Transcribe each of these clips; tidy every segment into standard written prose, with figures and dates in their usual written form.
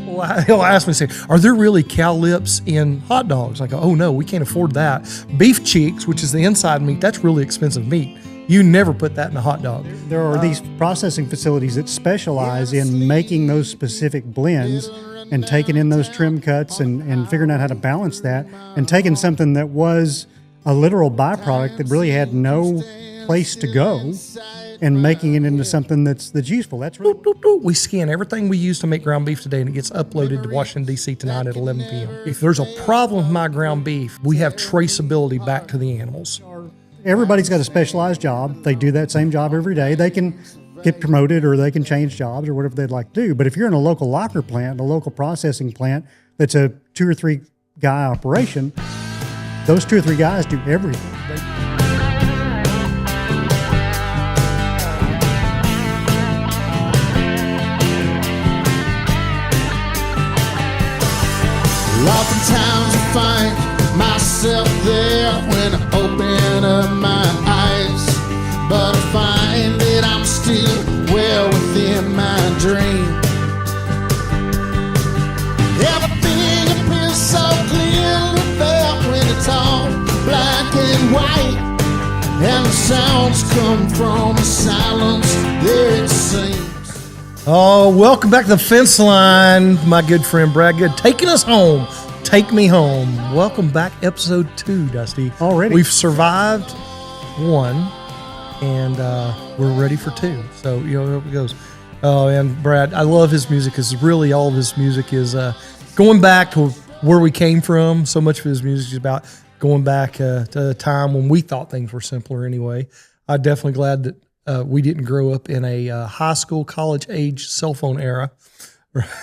Well, he'll ask me, say, are there really cow lips in hot dogs? I go, oh no, we can't afford that. Beef cheeks, which is the inside meat, that's really expensive meat. You never put that in a hot dog. There are these processing facilities that specialize in making those specific blends and taking in those trim cuts and figuring out how to balance that and taking something that was a literal byproduct that really had no place to go and making it into something that's useful. That's really... We scan everything we use to make ground beef today, and it gets uploaded to Washington, D.C. tonight at 11 p.m. If there's a problem with my ground beef, we have traceability back to the animals. Everybody's got a specialized job. They do that same job every day. They can get promoted or they can change jobs or whatever they'd like to do. But if you're in a local locker plant, a local processing plant that's a 2 or 3 guy operation, those 2 or 3 guys do everything. Oftentimes I find myself there when I open up my eyes, but I find that I'm still well within my dream. Everything appears so clearly there when it's all black and white, and the sounds come from the silence there it seems. Oh, welcome back to the Fenceline, my good friend Brad Good, taking us home. Take me home. Welcome back, episode 2, Dusty. Already. We've survived 1, and we're ready for 2. So, here it goes. Oh, and Brad, I love his music because really all of his music is going back to where we came from. So much of his music is about going back to a time when we thought things were simpler anyway. I'm definitely glad that we didn't grow up in a high school, college age cell phone era.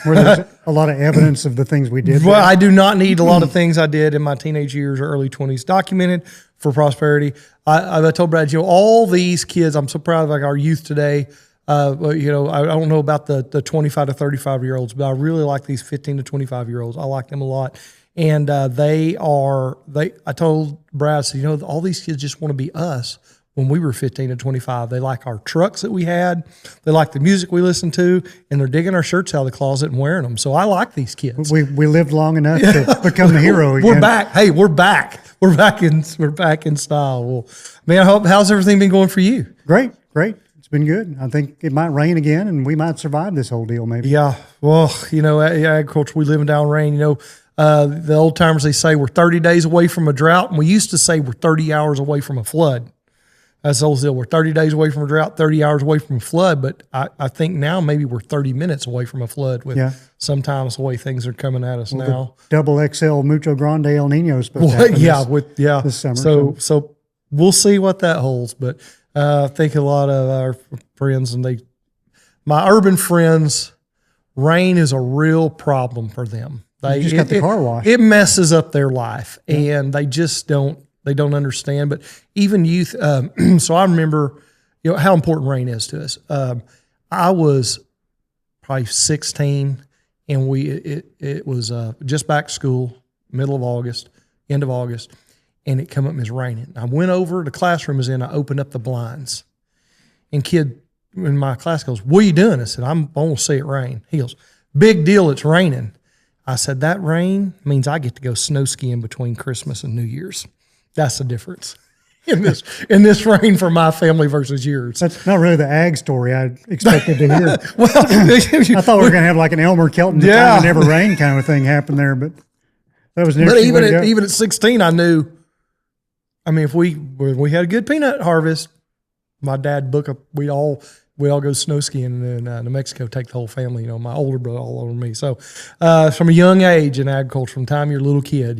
Where there's a lot of evidence of the things we did. Well, I do not need a lot of things I did in my teenage years or early 20s documented for prosperity. I told Brad, all these kids, I'm so proud of like our youth today. I don't know about the 25 to 35 year olds, but I really like these 15 to 25 year olds. I like them a lot. And I told Brad, I said, all these kids just want to be us. When we were 15 to 25, they like our trucks that we had. They like the music we listened to, and they're digging our shirts out of the closet and wearing them. So I like these kids. We lived long enough to become the hero again. We're back. Hey, we're back. We're back in style. Well, man, how's everything been going for you? Great. It's been good. I think it might rain again, and we might survive this whole deal. Maybe. Yeah. Well, agriculture, we live in down rain. The old timers, they say we're 30 days away from a drought, and we used to say we're 30 hours away from a flood. That's the old deal. We're 30 days away from a drought, 30 hours away from a flood, but I think now maybe we're 30 minutes away from a flood with sometimes the way things are coming at us now. Double XL Mucho Grande El Nino is supposed to happen this summer. So we'll see what that holds. But I think a lot of our friends my urban friends, rain is a real problem for them. They just got the car washed. It messes up their life, and they just don't. They don't understand, but even youth. So I remember, how important rain is to us. I was probably 16, and it was just back to school, middle of August, end of August, and it come up and it's raining. I went over, the classroom was in, I opened up the blinds, and kid in my class goes, "What are you doing?" I said, "I'm going to see it rain." He goes, "Big deal, it's raining." I said, "That rain means I get to go snow skiing between Christmas and New Year's. That's the difference in this rain for my family versus yours." That's not really the ag story I expected to hear. I thought we were going to have like an Elmer Kelton, the time it never rained kind of thing happen there, but that was. But even at 16, I knew. I mean, if we had a good peanut harvest, my dad we'd all go snow skiing in New Mexico, take the whole family. My older brother all over me. So from a young age in agriculture, from the time you're a little kid,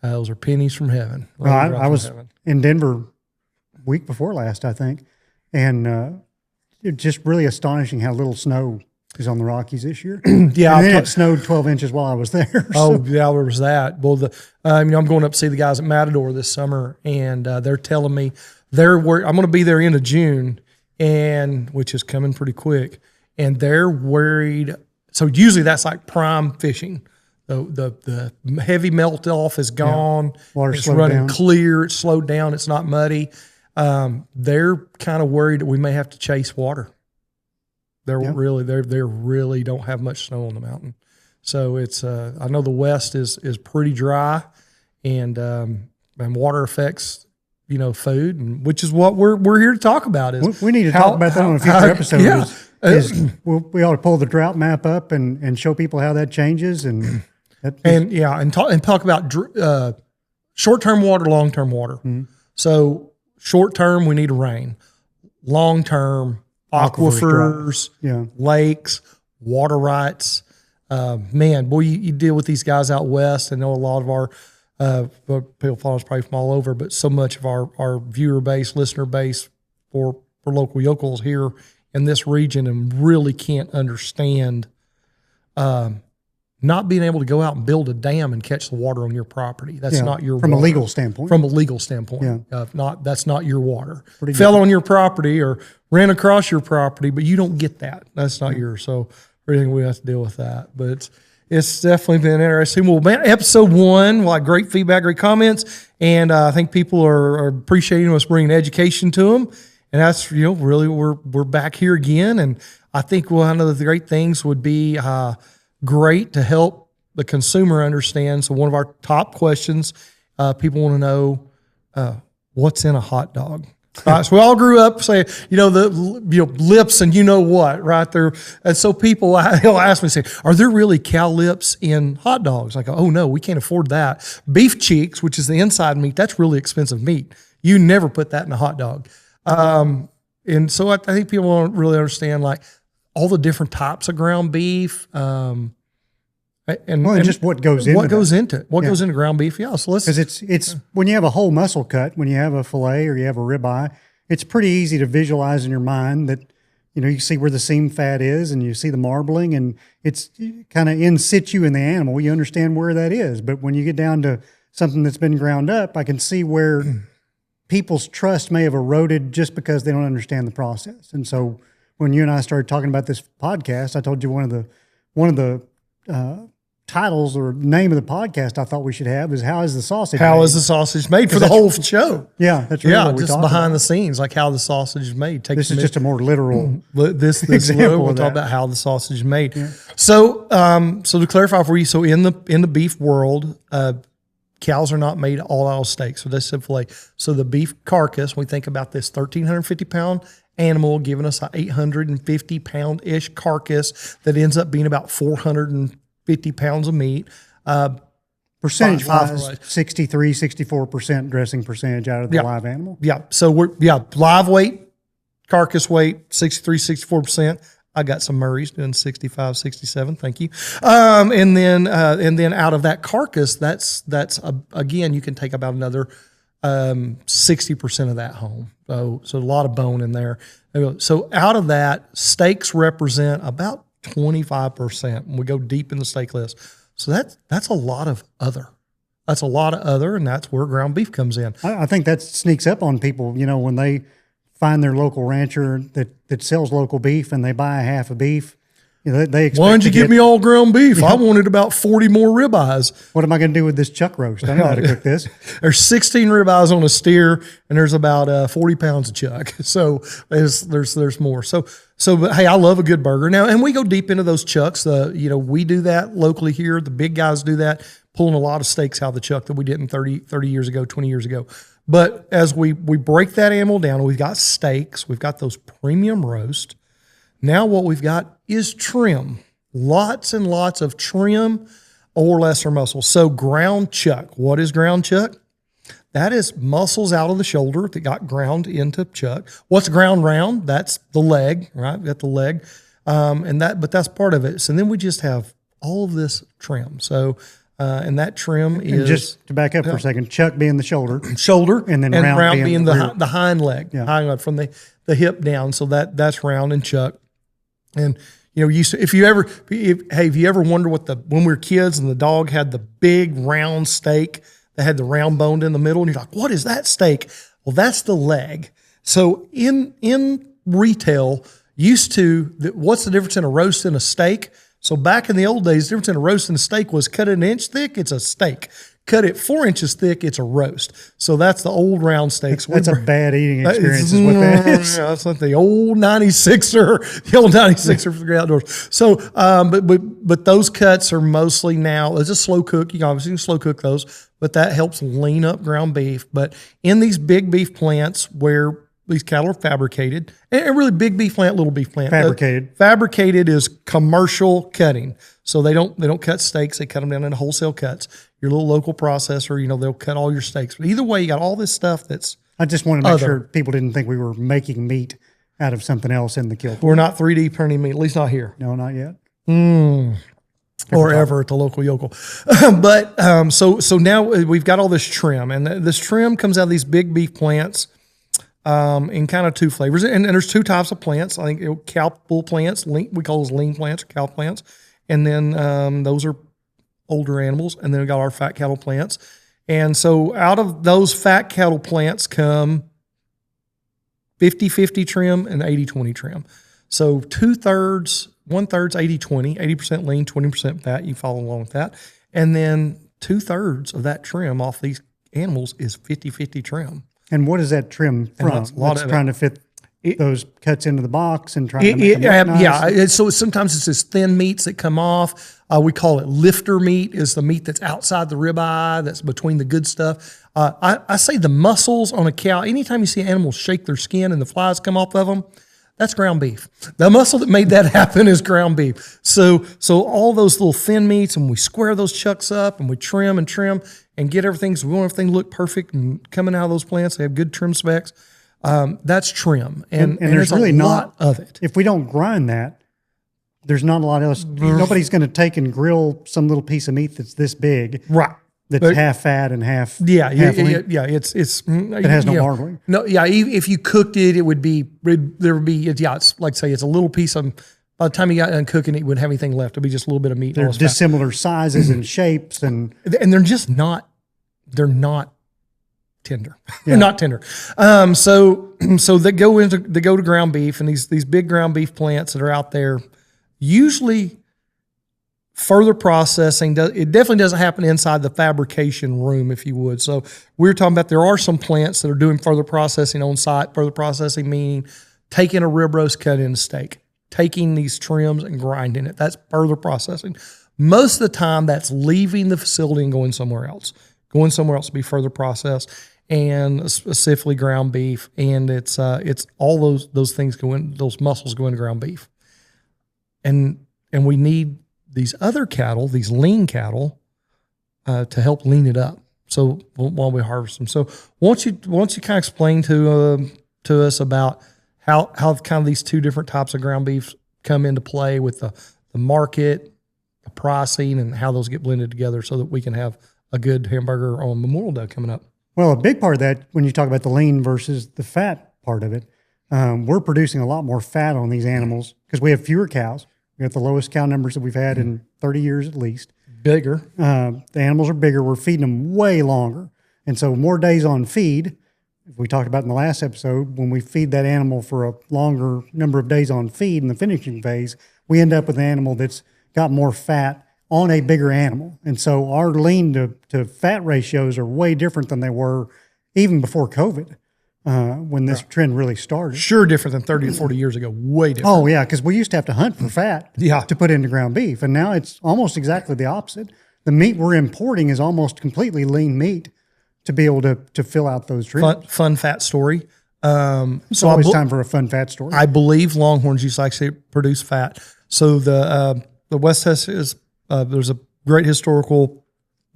those are pennies from heaven. I was in Denver week before last, I think, and it's just really astonishing how little snow is on the Rockies this year. Yeah, and then it snowed 12 inches while I was there. Oh, yeah, there was that. Well, I'm going up to see the guys at Matador this summer, and they're telling me I'm going to be there in June, which is coming pretty quick, and they're worried. So usually that's like prime fishing. The heavy melt off is gone. Yeah. It's running clear. It's slowed down. It's not muddy. They're kind of worried that we may have to chase water. They really don't have much snow on the mountain. So it's I know the West is pretty dry, and water affects food, and which is what we're here to talk about. Is we need to talk about that on a future episode. Yeah. We ought to pull the drought map up and show people how that changes and talk about short-term water, long-term water. Mm-hmm. So short-term, we need rain. Long-term, aquifers, lakes, water rights. Man, boy, you deal with these guys out west. I know a lot of our people follow us probably from all over, but so much of our viewer base, listener base for local yokels here in this region, and really can't understand not being able to go out and build a dam and catch the water on your property. That's not your from water. A legal standpoint. From a legal standpoint, Yeah. That's not your water. Pretty Fell on your property or ran across your property, but you don't get that. That's not yours. So everything we have to deal with that. But it's definitely been interesting. Well, man, episode 1, great feedback, great comments, and I think people are appreciating us bringing education to them. And that's really we're back here again. And I think one of the great things would be great to help the consumer understand. So one of our top questions, people want to know what's in a hot dog. So we all grew up saying, lips and what right there. And so people, he'll ask me, say, are there really cow lips in hot dogs? I go, oh no, we can't afford that. Beef cheeks, which is the inside meat, that's really expensive meat. You never put that in a hot dog. And so I think people don't really understand all the different types of ground beef. And just what goes into goes into ground beef. Yeah. So because it's when you have a whole muscle cut, when you have a fillet or you have a ribeye, it's pretty easy to visualize in your mind that, you see where the seam fat is and you see the marbling, and it's kind of in situ in the animal. You understand where that is. But when you get down to something that's been ground up, I can see where people's trust may have eroded just because they don't understand the process. And so when you and I started talking about this podcast, I told you one of the titles or name of the podcast I thought we should have is "How is the sausage made?" How is the sausage made for the whole show? Yeah, that's really what we just talk behind about. the scenes, like how the sausage is made. This is just a more literal this example. We'll talk about how the sausage is made. Yeah. So to clarify for you, so in the beef world, cows are not made all out of steak. So that's simply so the beef carcass. We think about this 1,350 pound animal giving us an 850 pound ish carcass that ends up being about 450 pounds of meat. Percentage wise, 63, 64% dressing percentage out of the live animal. Yeah. So live weight, carcass weight, 63, 64%. I got some Murray's doing 65, 67. Thank you. And then out of that carcass, that's again, you can take about another 60% of that home. So a lot of bone in there. So out of that, steaks represent about 25% when we go deep in the steak list. So that's a lot of other. That's a lot of other, and that's where ground beef comes in. I think that sneaks up on people, when they find their local rancher that sells local beef and they buy a half a beef. They expect why didn't you give me all ground beef? I wanted about 40 more ribeyes. What am I going to do with this chuck roast? I know how to cook this. There's 16 ribeyes on a steer, and there's about 40 pounds of chuck. So there's more. But hey, I love a good burger now, and we go deep into those chucks. We do that locally here. The big guys do that, pulling a lot of steaks out of the chuck that we didn't 30 years ago, 20 years ago. But as we break that animal down, we've got steaks, we've got those premium roast. Now what we've got is trim, lots and lots of trim or lesser muscle. So ground chuck, what is ground chuck? That is muscles out of the shoulder that got ground into chuck. What's ground round? That's the leg, right? We got the leg, but that's part of it. So then we just have all of this trim. So and that trim is just to back up for a second. Chuck being the shoulder, and then round being the hind leg, hind leg from the hip down. So that's round and chuck. And if you ever wonder when we were kids and the dog had the big round steak that had the round bone in the middle, and you're like, what is that steak? Well, that's the leg. So in retail, what's the difference in a roast and a steak? So back in the old days, the difference in a roast and a steak was cut an inch thick, it's a steak. Cut it 4 inches thick, it's a roast. So that's the old round steaks. That's a bad eating experience is what that is. Yeah, that's like the old 96er, the old 96er for the outdoors. So, but those cuts are mostly now, it's a slow cook. You can obviously slow cook those, but that helps lean up ground beef. But in these big beef plants where these cattle are fabricated, and really big beef plant, little beef plant. Fabricated. Fabricated is commercial cutting. So they don't cut steaks. They cut them down into wholesale cuts. Your little local processor, they'll cut all your steaks. But either way, you got all this stuff that's I just want to make sure people didn't think we were making meat out of something else in the kill. We're not 3D printing meat, at least not here. No, not yet. Or ever at the local yokel. But so now we've got all this trim, and this trim comes out of these big beef plants in kind of two flavors. And there's two types of plants. I think cow bull plants, we call those lean plants or cow plants. And then those are older animals. And then we got our fat cattle plants. And so out of those fat cattle plants come 50-50 trim and 80-20 trim. So 2/3, 1/3, 80-20, 80% lean, 20% fat. You follow along with that. And then 2/3 of that trim off these animals is 50-50 trim. And what is that trim from? That's a lot of trying to fit those cuts into the box and trying to make them look nice. Yeah. So sometimes it's just thin meats that come off. We call it lifter meat, is the meat that's outside the ribeye, that's between the good stuff. I say the muscles on a cow, anytime you see animals shake their skin and the flies come off of them, that's ground beef. The muscle that made that happen is ground beef. So all those little thin meats, and we square those chucks up and we trim and get everything. So we want everything to look perfect and coming out of those plants. They have good trim specs. That's trim. And there's really a lot of it. If we don't grind that, there's not a lot else. Nobody's going to take and grill some little piece of meat that's this big. Right. That's half fat and half lean. It has no marbling. No, yeah. If you cooked it, there would be it's like say it's a little piece of. By the time you got done cooking, it wouldn't have anything left. It'd be just a little bit of meat. They're dissimilar sizes and shapes, and they're just not. They're not tender. They're not tender. So they go to ground beef, and these big ground beef plants that are out there. Usually, further processing, it definitely doesn't happen inside the fabrication room, if you would. So we're talking about there are some plants that are doing further processing on site. Further processing meaning taking a rib roast cut in a steak, taking these trims and grinding it. That's further processing. Most of the time, that's leaving the facility and going somewhere else to be further processed, and specifically ground beef. And it's all those things go in, those muscles go into ground beef. And we need these other cattle, these lean cattle, to help lean it up. So while we harvest them, so once you kind of explain to us about how kind of these two different types of ground beef come into play with the market, the pricing, and how those get blended together, so that we can have a good hamburger on Memorial Day coming up. Well, a big part of that, when you talk about the lean versus the fat part of it, we're producing a lot more fat on these animals because we have fewer cows. We got the lowest cow numbers that we've had in 30 years at least. Bigger. The animals are bigger. We're feeding them way longer. And so more days on feed, we talked about in the last episode, when we feed that animal for a longer number of days on feed in the finishing phase, we end up with an animal that's got more fat on a bigger animal. And so our lean to fat ratios are way different than they were even before COVID. When this trend really started. Sure different than 30 to 40 years ago. Way different. Oh, yeah, because we used to have to hunt for fat to put into ground beef. And now it's almost exactly the opposite. The meat we're importing is almost completely lean meat to be able to fill out those trims. Fun fat story. It's always time for a fun fat story. I believe Longhorns used to actually produce fat. So the West Texas, there's a great historical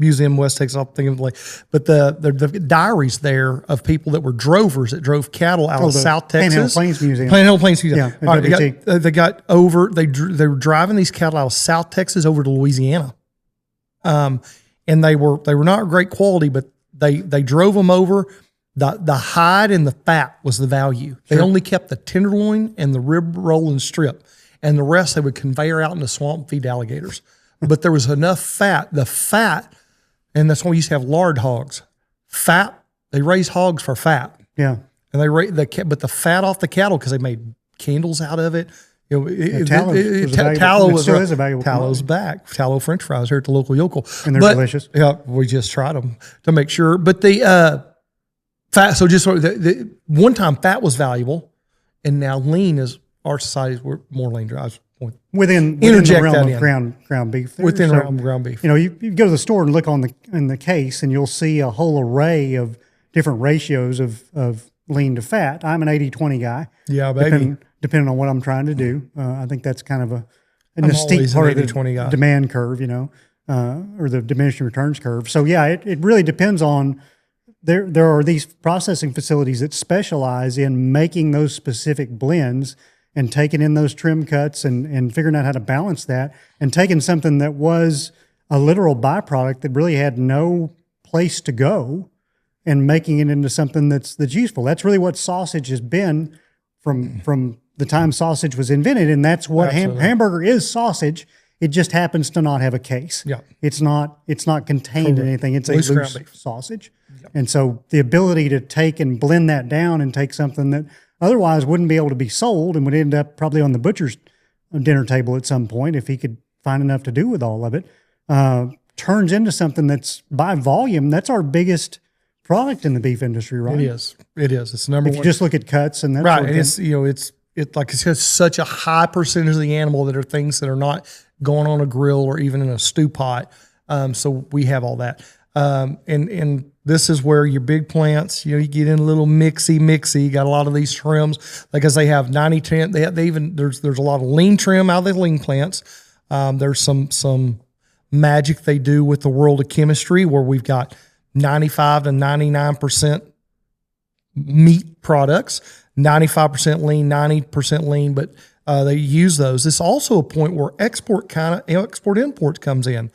museum, West Texas, I'll think of it, but the diaries there of people that were drovers that drove cattle out of South Texas. Panhandle Plains Museum. Panhandle Plains Museum. Yeah, they were driving these cattle out of South Texas over to Louisiana. And they were not great quality, but they drove them over. The hide and the fat was the value. They only kept the tenderloin and the rib roll and strip, and the rest they would conveyor out in the swamp and feed alligators. But there was enough fat. The fat. And that's why we used to have lard hogs. Fat, they raise hogs for fat. Yeah. And but the fat off the cattle, because they made candles out of it. tallow was still is a valuable tallow's back. Tallow French fries here at the local yokel, and they're delicious. Yeah, we just tried them to make sure. But the fat. So just the one time fat was valuable, and now lean is our societies were more lean. I was within the realm of ground beef. There. Within the realm of ground beef. You go to the store and look in the case, and you'll see a whole array of different ratios of lean to fat. I'm an 80-20 guy. Yeah, baby. Depending on what I'm trying to do. I think that's kind of a steep part of the demand curve, or the diminishing returns curve. So yeah, it really depends on, there are these processing facilities that specialize in making those specific blends and taking in those trim cuts and figuring out how to balance that, and taking something that was a literal byproduct that really had no place to go and making it into something that's useful. That's really what sausage has been from the time sausage was invented, and that's what hamburger is. Sausage. It just happens to not have a case. Yeah, it's not contained in anything. It's a loose sausage, and so the ability to take and blend that down and take something that otherwise wouldn't be able to be sold and would end up probably on the butcher's dinner table at some point if he could find enough to do with all of it, turns into something that's by volume. That's our biggest product in the beef industry, right? It is. It's number one. If you just look at cuts and that right, sort of and thing. it's like it's just such a high percentage of the animal that are things that are not going on a grill or even in a stew pot. So we have all that. And this is where your big plants, you get in a little mixy. You got a lot of these trims because they have 90-10. They even there's a lot of lean trim out of the lean plants. There's some magic they do with the world of chemistry where we've got 95 to 99% meat products, 95% lean, 90% lean, but they use those. It's also a point where export-import comes in.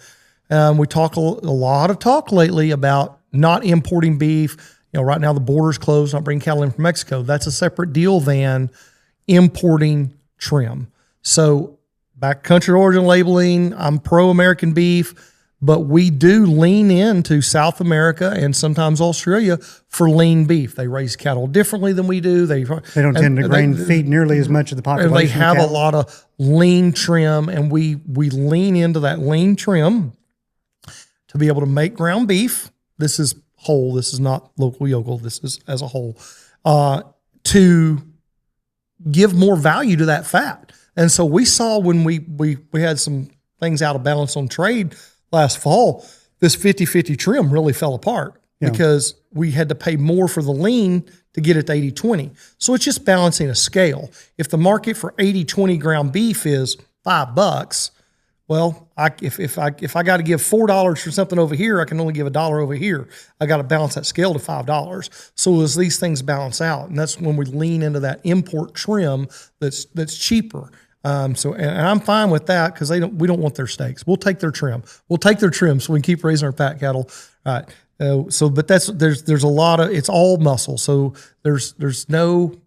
We talk a lot of talk lately about not importing beef. Right now the border's closed, not bringing cattle in from Mexico. That's a separate deal than importing trim. So back country origin labeling, I'm pro-American beef, but we do lean into South America and sometimes Australia for lean beef. They raise cattle differently than we do. They don't tend to grain feed nearly as much of the population. And they have a lot of lean trim, and we lean into that lean trim to be able to make ground beef. This is whole. This is not local yokel. This is as a whole, to give more value to that fat. And so we saw when we had some things out of balance on trade last fall, this 50-50 trim really fell apart because we had to pay more for the lean to get it to 80-20. So it's just balancing a scale. If the market for 80-20 ground beef is $5, well, if I got to give $4 for something over here, I can only give $1 over here. I got to balance that scale to $5. So as these things balance out, and that's when we lean into that import trim that's cheaper. And I'm fine with that because we don't want their steaks. We'll take their trim. We'll take their trim so we can keep raising our fat cattle. All right. But there's a lot of, it's all muscle. So there's no.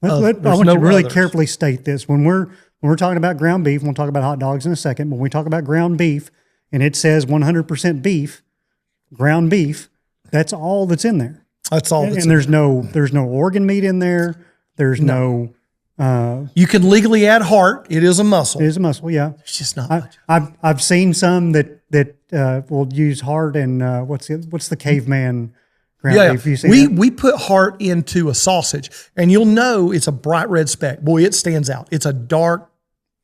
I want you to really carefully state this when we're talking about ground beef. We'll talk about hot dogs in a second. But when we talk about ground beef and it says 100% beef, ground beef, that's all that's in there. That's all. And there's no organ meat in there. There's no. You can legally add heart. It is a muscle. It is a muscle. Yeah, it's just not much. I've seen some that will use heart and what's the caveman ground beef? We put heart into a sausage, and you'll know it's a bright red speck. Boy, it stands out. It's a dark,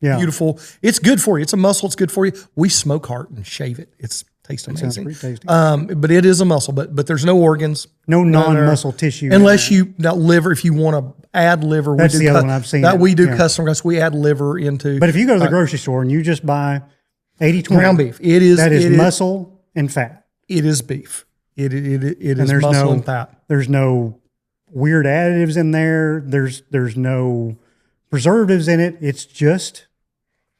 beautiful. It's good for you. It's a muscle. It's good for you. We smoke heart and shave it. It's tastes amazing. Sounds pretty tasty. But it is a muscle. But there's no organs. No non-muscle tissue. Unless liver, if you want to add liver. That's the other one I've seen. That we do custom cuts. We add liver into. But if you go to the grocery store and you just buy 80-20 ground beef, that is muscle and fat. It is beef. It is muscle and fat. There's no weird additives in there. There's no preservatives in it. It's just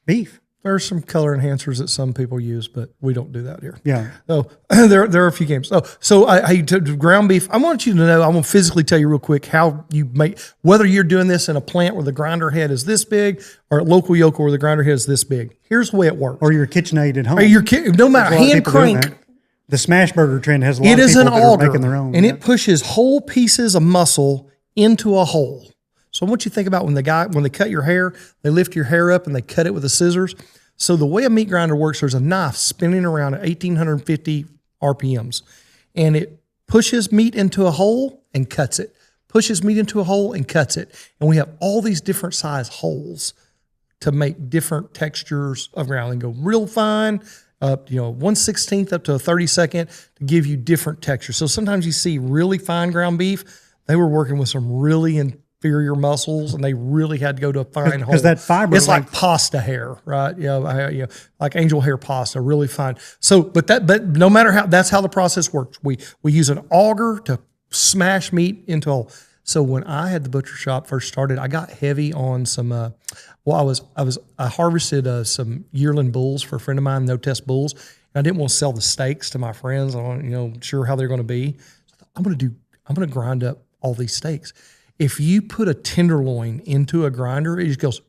beef. There's some color enhancers that some people use, but we don't do that here. Yeah. So there are a few games. To ground beef, I want you to know, I'm going to physically tell you real quick how you make, whether you're doing this in a plant where the grinder head is this big or at local yokel where the grinder head is this big. Here's the way it works. Or your KitchenAid at home. No matter, hand crank. The smash burger trend has a lot of people that are making their own. And it pushes whole pieces of muscle into a hole. So I want you to think about when they cut your hair, they lift your hair up and they cut it with the scissors. So the way a meat grinder works, there's a knife spinning around at 1,850 RPMs, and it pushes meat into a hole and cuts it. Pushes meat into a hole and cuts it. And we have all these different size holes to make different textures of ground. They go real fine, 1/16 up to a 32nd to give you different textures. So sometimes you see really fine ground beef. They were working with some really inferior muscles, and they really had to go to a fine hole. Because that fiber, it's like pasta hair, right? Like angel hair pasta, really fine. So, but no matter how, that's how the process works. We use an auger to smash meat into a hole. So when I had the butcher shop first started, I got heavy on some. I harvested some yearling bulls for a friend of mine, no test bulls. And I didn't want to sell the steaks to my friends. I wasn't sure how they're going to be. So I'm going to grind up all these steaks. If you put a tenderloin into a grinder, it just goes.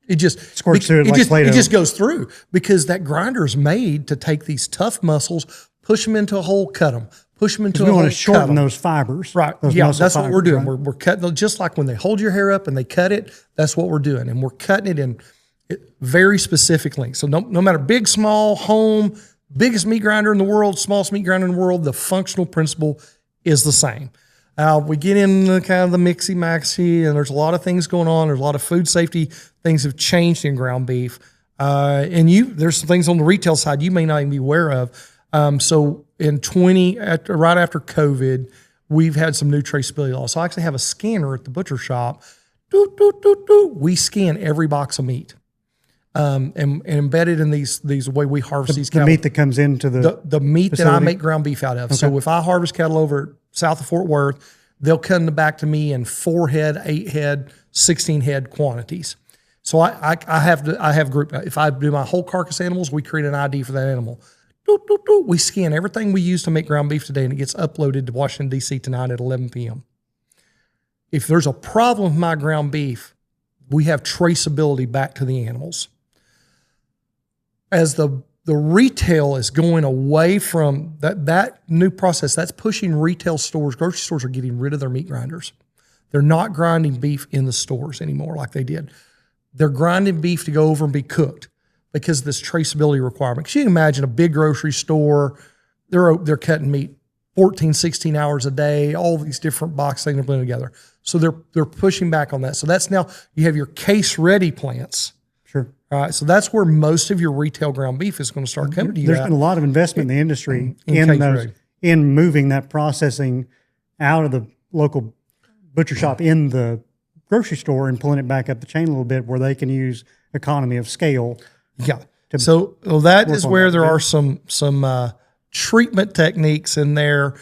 It just squirts through like Play-Doh. It just goes through because that grinder is made to take these tough muscles, push them into a hole, cut them. Push them into a hole. We want to shorten those fibers. Right. Yeah, that's what we're doing. Right? We're cutting, just like when they hold your hair up and they cut it, that's what we're doing. And we're cutting it in very specific lengths. So no matter big, small, home, biggest meat grinder in the world, smallest meat grinder in the world, the functional principle is the same. We get into kind of the mixy-maxy, and there's a lot of things going on. There's a lot of food safety things have changed in ground beef. And there's some things on the retail side you may not even be aware of. So in right after COVID, we've had some new traceability laws. So I actually have a scanner at the butcher shop. We scan every box of meat, and embedded in these the way we harvest these cattle. The meat that comes into the meat facility? that I make ground beef out of. Okay. So if I harvest cattle over south of Fort Worth, they'll come back to me in 4 head, 8 head, 16 head quantities. So I have group. If I do my whole carcass animals, we create an ID for that animal. We scan everything we use to make ground beef today, and it gets uploaded to Washington, D.C. tonight at 11 p.m. If there's a problem with my ground beef, we have traceability back to the animals. As the retail is going away from that new process, that's pushing retail stores. Grocery stores are getting rid of their meat grinders. They're not grinding beef in the stores anymore like they did. They're grinding beef to go over and be cooked, because of this traceability requirement. Because you can imagine a big grocery store, they're cutting meat 14, 16 hours a day, all these different box things are blended together. So they're pushing back on that. So that's now, you have your case-ready plants. Sure. All right, so that's where most of your retail ground beef is going to start coming to you. There's been a lot of investment in the industry in moving that processing out of the local butcher shop in the grocery store and pulling it back up the chain a little bit where they can use economy of scale. Yeah. So that is where there are some treatment techniques in there.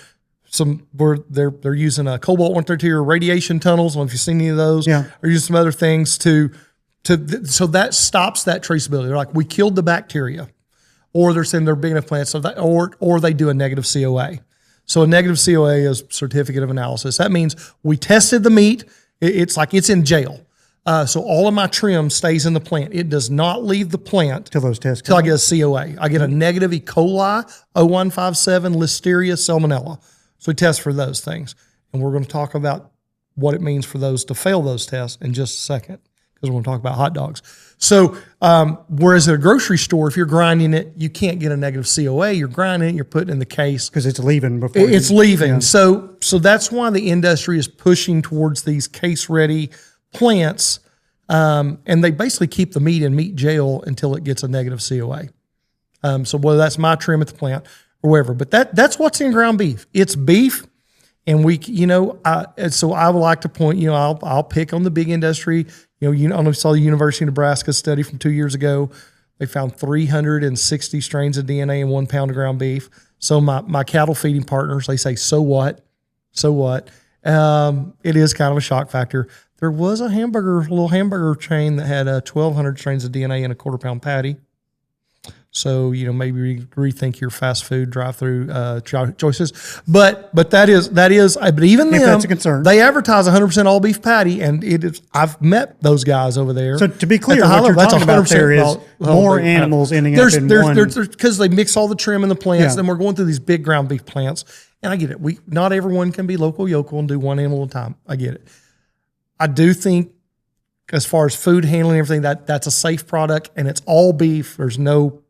Where they're using a cobalt 132 or radiation tunnels. I don't know if you've seen any of those. Yeah. Or using some other things so that stops that traceability. They're like, we killed the bacteria, or they're saying they're big enough plants, so that, or they do a negative COA. So a negative COA is certificate of analysis. That means we tested the meat. It's like it's in jail. So all of my trim stays in the plant. It does not leave the plant till those tests till I get a COA. I get a negative E. coli, 0157, Listeria, Salmonella. So we test for those things. And we're going to talk about what it means for those to fail those tests in just a second, because we're going to talk about hot dogs. So whereas at a grocery store, if you're grinding it, you can't get a negative COA. You're grinding it, you're putting it in the case. Because it's leaving before. It's leaving. Yeah. So that's why the industry is pushing towards these case-ready plants, and they basically keep the meat in meat jail until it gets a negative COA. So whether that's my trim at the plant or wherever, but that's what's in ground beef. It's beef, and so I would like to point, I'll pick on the big industry. I don't know if you saw the University of Nebraska study from 2 years ago. They found 360 strains of DNA in 1 pound of ground beef. So my cattle feeding partners, they say, so what? So what? It is kind of a shock factor. There was a little hamburger chain that had 1,200 strains of DNA in a 1/4 pound patty. So, maybe rethink your fast food drive-through choices. But that is, but even them, that's a concern. They advertise 100% all beef patty, and it is. I've met those guys over there. So to be clear, what you're talking about there is more animals ending up in one. Because they mix all the trim in the plants, and we're going through these big ground beef plants. And I get it. Not everyone can be local and do one animal at a time. I get it. I do think as far as food handling and everything, that's a safe product, and it's all beef. There's no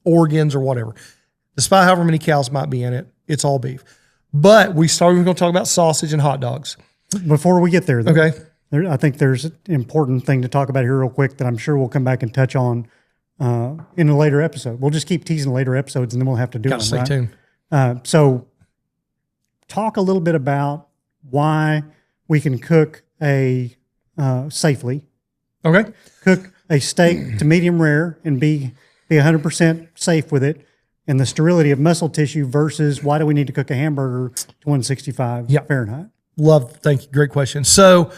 organs or whatever. Despite however many cows might be in it, it's all beef. But we're going to talk about sausage and hot dogs. Before we get there, though, Okay. I think there's an important thing to talk about here real quick that I'm sure we'll come back and touch on in a later episode. We'll just keep teasing later episodes, and then we'll have to do Gotta them, stay right? tuned. So talk a little bit about why we can cook safely. Okay. Cook a steak to medium rare and be 100% safe with it, and the sterility of muscle tissue versus why do we need to cook a hamburger to 165 Fahrenheit? Thank you. Great question. So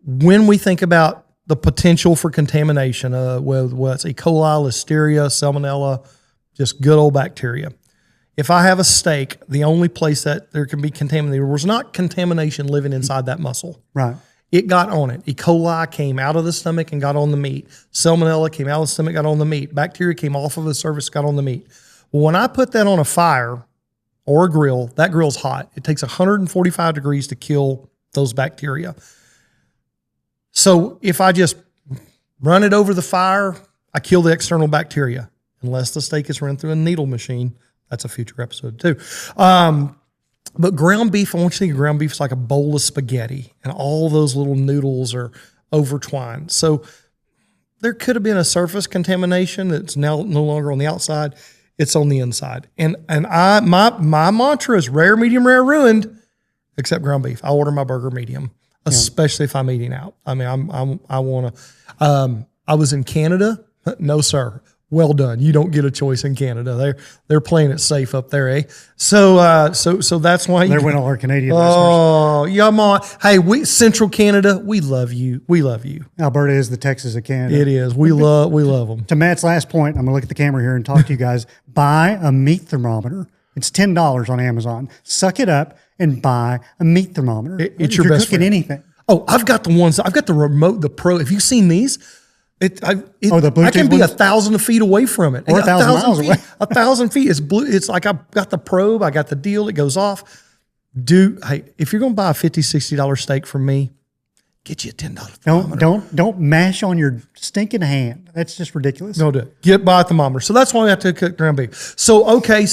when we think about the potential for contamination, whether it's E. coli, Listeria, Salmonella, just good old bacteria. If I have a steak, the only place that there can be contaminated was not contamination living inside that muscle. Right. It got on it. E. coli came out of the stomach and got on the meat. Salmonella came out of the stomach, got on the meat. Bacteria came off of the surface, got on the meat. Well, when I put that on a fire or a grill, that grill's hot. It takes 145 degrees to kill those bacteria. So if I just run it over the fire, I kill the external bacteria, unless the steak is run through a needle machine. That's a future episode too. But ground beef, I want you to think of ground beef is like a bowl of spaghetti, and all those little noodles are overtwined. So there could have been a surface contamination that's now no longer on the outside; it's on the inside. And my mantra is rare, medium rare, ruined, except ground beef. I order my burger medium, especially if I'm eating out. I mean, I want to. I was in Canada. No, sir. Well done. You don't get a choice in Canada. They're playing it safe up there, eh? So that's why There went all our Canadian Oh, yeah, on. Hey, Central Canada, we love you. We love you. listeners. Alberta is the Texas of Canada. It is. We love them. To Matt's last point, I'm going to look at the camera here and talk to you guys. Buy a meat thermometer. It's $10 on Amazon. Suck it up and buy a meat thermometer. It's if your you're best cooking friend. anything. Oh, I've got the ones. I've got the remote, the Pro. Have you seen these? The Bluetooth I can be ones? 1,000 feet away from it. Or 1,000 miles feet, away. 1,000 feet. It's blue. It's like I've got the probe. I got the deal. It goes off. Hey, if you're going to buy a $50, $60 steak from me, get you a $10 thermometer. Don't mash on your stinking hand. That's just ridiculous. Don't do it. Buy a thermometer. So that's why we have to cook ground beef. So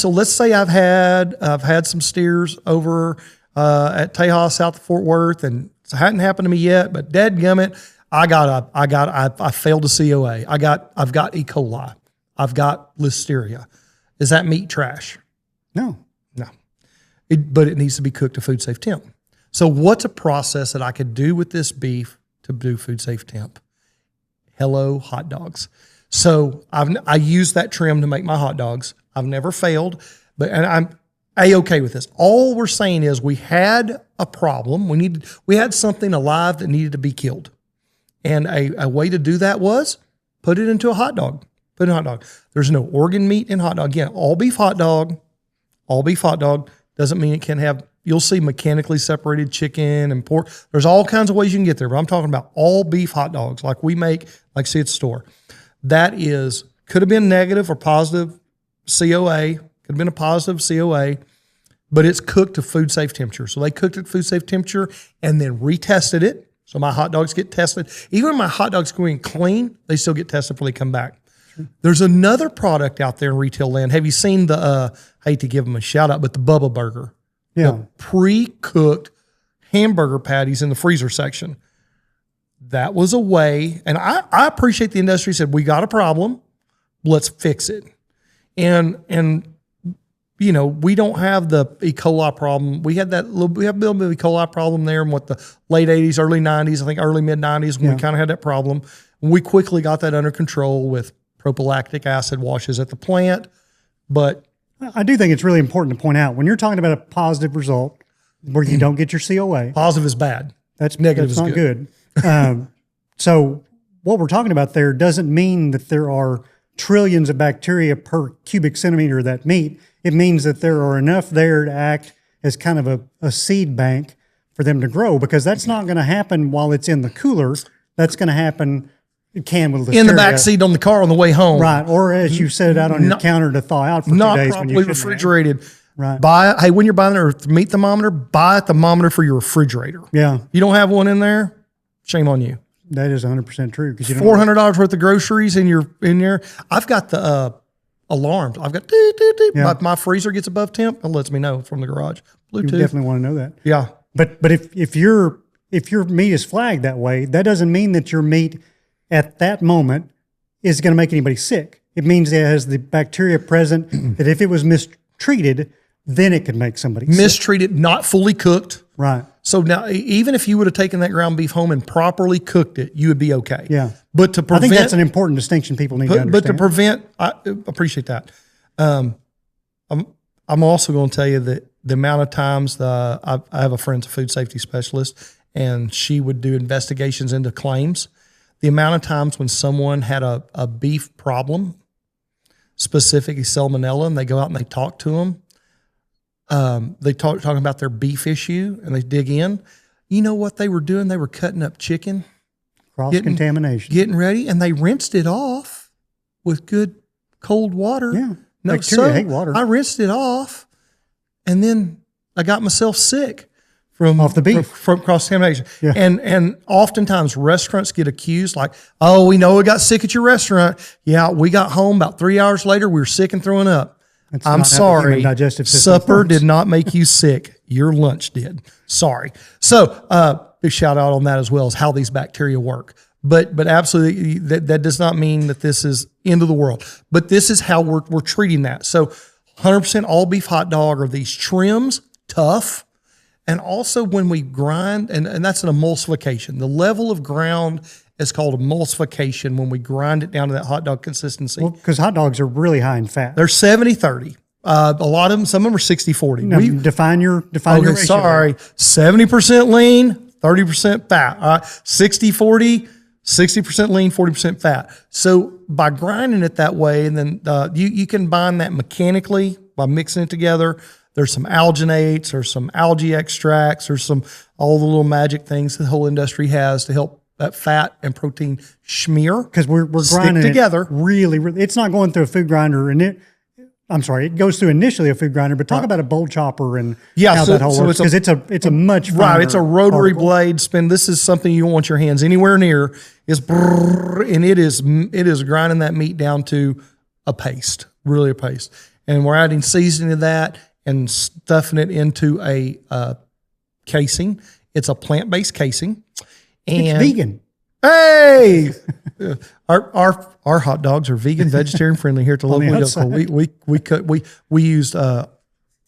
let's say I've had some steers over at Tejas south of Fort Worth, and it hadn't happened to me yet. But dadgummit, I failed a COA. I've got E. coli. I've got Listeria. Is that meat trash? No. But it needs to be cooked to food safe temp. So what's a process that I could do with this beef to do food safe temp? Hello, hot dogs. So I use that trim to make my hot dogs. I've never failed, and I'm A-okay with this. All we're saying is we had a problem. We had something alive that needed to be killed. And a way to do that was put it into a hot dog. Put it in a hot dog. There's no organ meat in hot dog. Again, all beef hot dog doesn't mean it can have, you'll see mechanically separated chicken and pork. There's all kinds of ways you can get there, but I'm talking about all beef hot dogs like we make, like see at the store. That could have been negative or positive COA, could have been a positive COA, but it's cooked to food safe temperature. So they cooked it to food safe temperature and then retested it. So my hot dogs get tested. Even when my hot dogs go in clean, they still get tested before they come back. Sure. There's another product out there in retail land. Have you seen I hate to give them a shout out, but the Bubba Burger. Yeah. The pre-cooked hamburger patties in the freezer section. That was a way, and I appreciate the industry said, we got a problem, let's fix it. And you know, we don't have the E. coli problem. We have a little bit of E. coli problem there in the late 80s, early 90s, I think early mid 90s when we kind of had that problem. We quickly got that under control with prophylactic acid washes at the plant. But I do think it's really important to point out when you're talking about a positive result where you don't get your COA. Positive is bad. That's negative that's is not good. So what we're talking about there doesn't mean that there are trillions of bacteria per cubic centimeter of that meat. It means that there are enough there to act as kind of a seed bank for them to grow, because that's not going to happen while it's in the cooler. That's going to happen with Listeria. In the back seat on the car on the way home. Right. Or as you set it out on your counter to thaw out for 2 Not days. properly refrigerated. Right. Hey, when you're buying a meat thermometer, buy a thermometer for your refrigerator. Yeah. You don't have one in there, shame on you. That is 100% true. Because $400 worth of groceries in there. I've got the alarms. I've got doot, doot, doot. Yeah. My freezer gets above temp. It lets me know from the garage. Bluetooth. You definitely want to know that. Yeah. But if your meat is flagged that way, that doesn't mean that your meat at that moment is going to make anybody sick. It means it has the bacteria present that if it was mistreated, then it could make somebody sick. Mistreated, not fully cooked. Right. So now, even if you would have taken that ground beef home and properly cooked it, you would be okay. Yeah. But to prevent, I think that's an important distinction people need to understand. But to prevent, I appreciate that. I'm also going to tell you that the amount of times I have a friend's a food safety specialist, and she would do investigations into claims. The amount of times when someone had a beef problem, specifically salmonella, and they go out and they talk to them. They talking about their beef issue, and they dig in. You know what they were doing? They were cutting up chicken, cross-contamination, getting ready, and they rinsed it off with good cold water. Yeah, no, bacteria hate water. I rinsed it off, and then I got myself sick from off the beef from cross-contamination. Yeah. And oftentimes restaurants get accused like, oh, we know we got sick at your restaurant. Yeah, we got home about 3 hours later. We were sick and throwing up. I'm sorry. Digestive system Supper works. did not make you sick. Your lunch did. Sorry. So big shout out on that as well as how these bacteria work. But absolutely, that does not mean that this is end of the world. But this is how we're treating that. So 100% all beef hot dog are these trims, tough. And also when we grind, and that's an emulsification. The level of ground is called emulsification when we grind it down to that hot dog consistency. Well, because hot dogs are really high in fat. They're 70-30. A lot of them, some of them are 60-40. Now, define your ratio. Sorry. 70% lean, 30% fat. All right. 60-40, 60% lean, 40% fat. So by grinding it that way, and then you can bind that mechanically by mixing it together. There's some alginates, there's some algae extracts, there's all the little magic things the whole industry has to help that fat and protein schmear. Because we're grinding together. It really, it's not going through a food grinder, and it goes through initially a food grinder, but talk about a bowl chopper and how that whole works, because it's a much finer right. It's a rotary particle. blade spin. This is something you don't want your hands anywhere near. It's and it is grinding that meat down to a paste, really a paste, and we're adding seasoning to that and stuffing it into a casing. It's a plant-based casing. And it's vegan. Hey, our hot dogs are vegan, vegetarian friendly here at the local.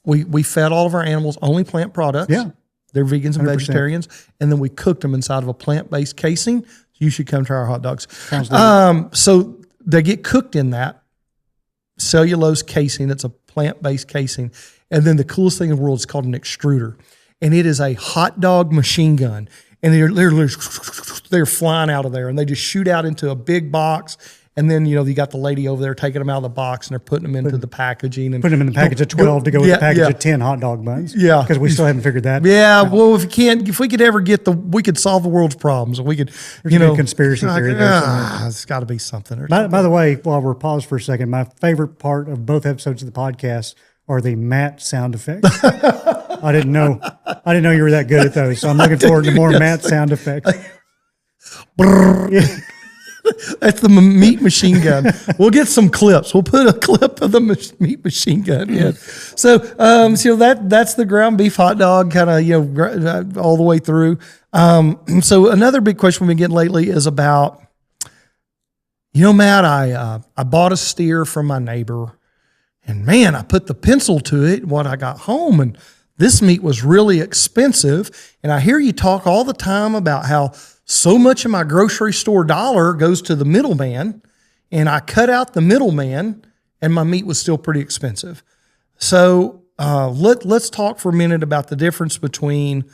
We fed all of our animals only plant products. Yeah, they're vegans and 100%. vegetarians, and then we cooked them inside of a plant-based casing. You should come try our hot dogs. So they get cooked in that cellulose casing. It's a plant-based casing, and then the coolest thing in the world is called an extruder, and it is a hot dog machine gun. And they're flying out of there, and they just shoot out into a big box. And then, you got the lady over there taking them out of the box, and they're putting them into the packaging. And putting them in the package of 12 to go with the package of 10 hot dog buns. Yeah. Because we still haven't figured that out. Well, if we could ever we could solve the world's problems. We could, There's a conspiracy theory there. It's got to be something. By the way, while we're paused for a second, my favorite part of both episodes of the podcast are the Matt sound effects. I didn't know you were that good at those. So I'm looking forward to more Matt sound effects. That's the meat machine gun. We'll get some clips. We'll put a clip of the meat machine gun in. So, that's the ground beef hot dog kind of, all the way through. So another big question we've been getting lately is about, Matt, I bought a steer from my neighbor. And man, I put the pencil to it when I got home, and this meat was really expensive. And I hear you talk all the time about how so much of my grocery store dollar goes to the middleman, and I cut out the middleman, and my meat was still pretty expensive. So let's talk for a minute about the difference between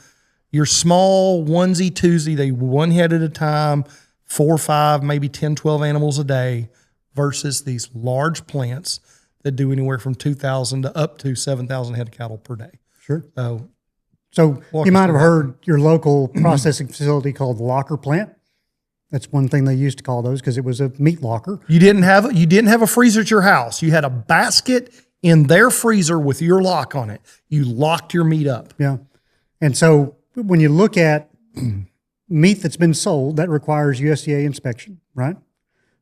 your small onesie, twosie, they one head at a time, 4 or 5, maybe 10, 12 animals a day, versus these large plants that do anywhere from 2,000 to up to 7,000 head of cattle per day. Sure. So you might have heard your local processing facility called the locker plant. That's one thing they used to call those because it was a meat locker. You didn't have a freezer at your house. You had a basket in their freezer with your lock on it. You locked your meat up. Yeah. And so when you look at meat that's been sold, that requires USDA inspection, right?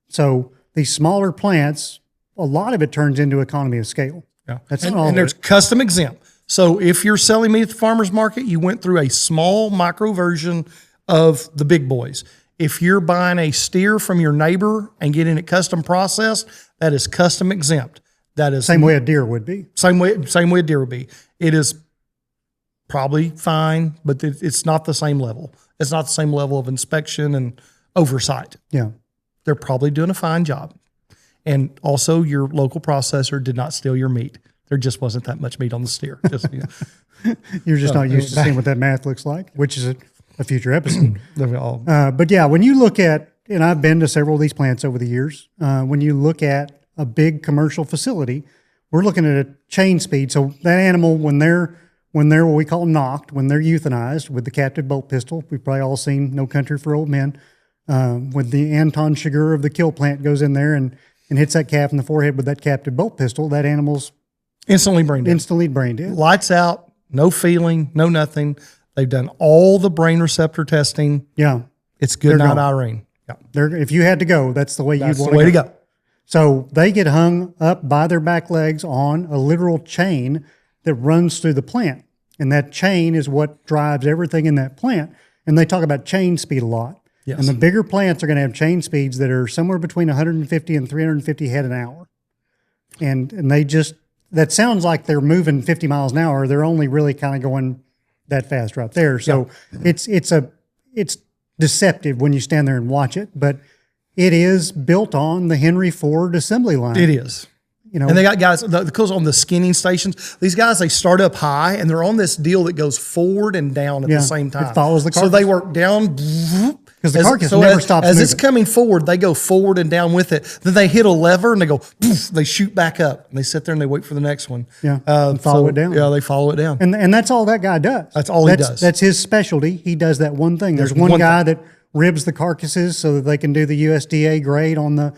So these smaller plants, a lot of it turns into economy of scale. Yeah. That's and, not all and of there's it. custom exempt. So if you're selling meat at the farmer's market, you went through a small micro version of the big boys. If you're buying a steer from your neighbor and getting it custom processed, that is custom exempt. That is Same way a deer would be. same way a deer would be. It is probably fine, but it's not the same level. It's not the same level of inspection and oversight. Yeah. They're probably doing a fine job. And also, your local processor did not steal your meat. There just wasn't that much meat on the steer. Just, You're just not used to seeing what that math looks like, which is a future episode. But yeah, when you look at, and I've been to several of these plants over the years, when you look at a big commercial facility, we're looking at a chain speed. So that animal, when they're what we call knocked, when they're euthanized with the captive bolt pistol, we've probably all seen No Country for Old Men, when the Anton Chigurh of the kill plant goes in there and hits that calf in the forehead with that captive bolt pistol, that animal's instantly brain dead. Lights out, no feeling, no nothing. They've done all the brain receptor testing. Yeah. It's good night, Irene. Yeah. If you had to go, that's the way you'd want to go. That's the way to go. So they get hung up by their back legs on a literal chain that runs through the plant. And that chain is what drives everything in that plant. And they talk about chain speed a lot. Yes. And the bigger plants are going to have chain speeds that are somewhere between 150 and 350 head an hour. And they just, that sounds like they're moving 50 miles an hour. They're only really kind of going that fast right there. So it's deceptive when you stand there and watch it, but it is built on the Henry Ford assembly line. It is. You know, and they got guys because on the skinning stations, these guys, they start up high and they're on this deal that goes forward and down at the same time. It follows the carcass. So they work down because the carcass never stops as moving. it's coming forward, they go forward and down with it. Then they hit a lever and they go, poof, they shoot back up and they sit there and they wait for the next one. Yeah, and follow it down. Yeah, they follow it down. And that's all that guy does. That's all he does. That's his specialty. He does that one thing. There's one guy that ribs the carcasses so that they can do the USDA grade on the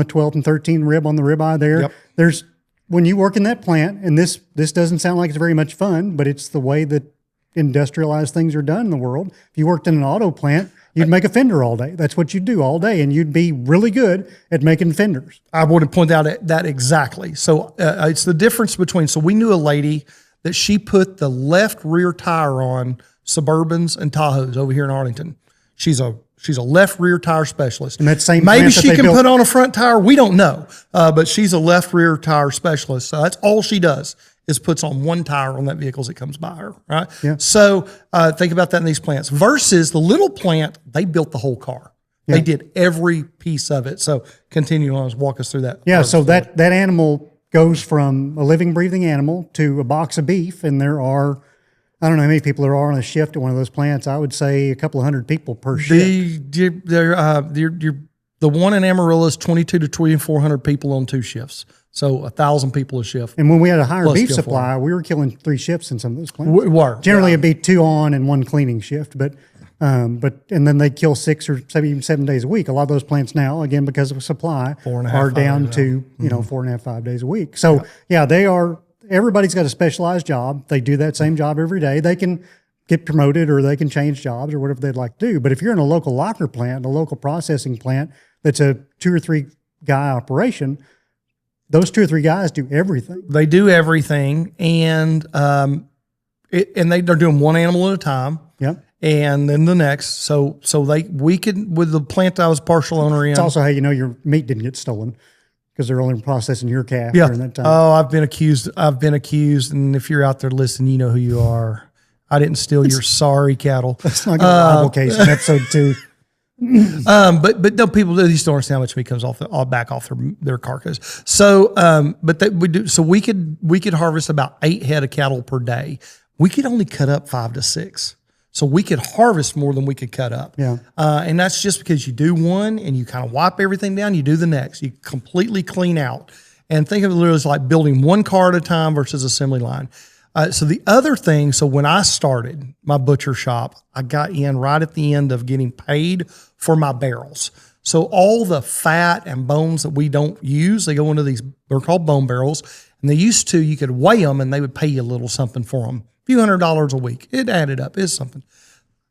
12 and 13 rib on the ribeye there. Yep. There's when you work in that plant, and this doesn't sound like it's very much fun, but it's the way that industrialized things are done in the world. If you worked in an auto plant, you'd make a fender all day. That's what you'd do all day, and you'd be really good at making fenders. I want to point out that exactly. So it's the difference between, so we knew a lady that she put the left rear tire on Suburbans and Tahoes over here in Arlington. She's a left rear tire specialist. And that same maybe she can put on a front tire. We don't know, but she's a left rear tire specialist. So that's all she does is puts on one tire on that vehicle as it comes by her. Right. Yeah. So think about that in these plants versus the little plant. They built the whole car. Yeah. They did every piece of it. So continue on, walk us through that. Yeah. So that animal goes from a living, breathing animal to a box of beef, and there are, I don't know how many people there are on a shift at one of those plants. I would say a couple of hundred people per shift. The one in Amarillo is 2,200 to 2,400 people on 2 shifts. So 1,000 people a shift. And when we had a higher beef supply, we were killing 3 shifts in some of those plants. We were. Generally, it'd be 2 on and 1 cleaning shift, but and then they kill 6 or 7 days a week. A lot of those plants now, again because of supply, are down to 4.5, 5 days a week. So they are. Everybody's got a specialized job. They do that same job every day. They can get promoted or they can change jobs or whatever they'd like to do. But if you're in a local locker plant, a local processing plant that's a 2 or 3 guy operation, those 2 or 3 guys do everything. They do everything, and they're doing one animal at a time. Yep. And then the next. So we could, with the plant that I was partial owner in. It's also how you know your meat didn't get stolen, because they're only processing your calf during that time. Oh, I've been accused. And if you're out there listening, you know who you are. I didn't steal your sorry cattle. That's not going to Bible case in episode 2. But no, people they just don't understand how much meat comes off their carcass. So, we could harvest about 8 head of cattle per day. We could only cut up 5 to 6. So we could harvest more than we could cut up. Yeah. And that's just because you do one and you kind of wipe everything down, you do the next. You completely clean out. And think of it literally as like building one car at a time versus assembly line. So the other thing, so when I started my butcher shop, I got in right at the end of getting paid for my barrels. So all the fat and bones that we don't use, they go into these, they're called bone barrels. And they used to, you could weigh them and they would pay you a little something for them. Few $100s a week. It added up. It's something.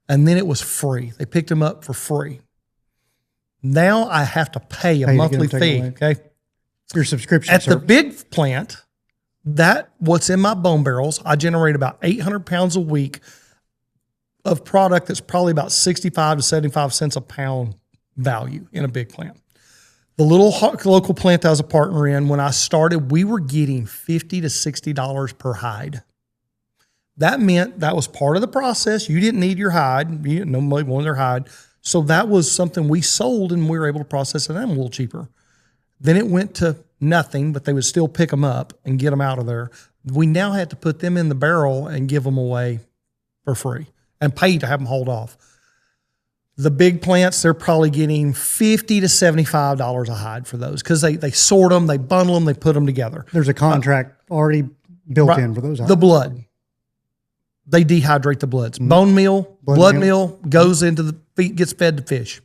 and then it was free. They picked them up for free. Now I have to pay a monthly fee. Okay. Your subscription at service. the big plant, that what's in my bone barrels, I generate about 800 pounds a week of product that's probably about 65 to 75 cents a pound value in a big plant. The little local plant I was a partner in, when I started, we were getting $50 to $60 per hide. That meant that was part of the process. You didn't need your hide. Nobody wanted their hide. So that was something we sold, and we were able to process it a little cheaper. Then it went to nothing, but they would still pick them up and get them out of there. We now had to put them in the barrel and give them away for free and pay to have them hauled off. The big plants, they're probably getting $50 to $75 a hide for those because they sort them, they bundle them, they put them together. There's a contract already built in for those hides. The blood. They dehydrate the bloods. Bone meal, blood meal goes into the feet, gets fed to fish.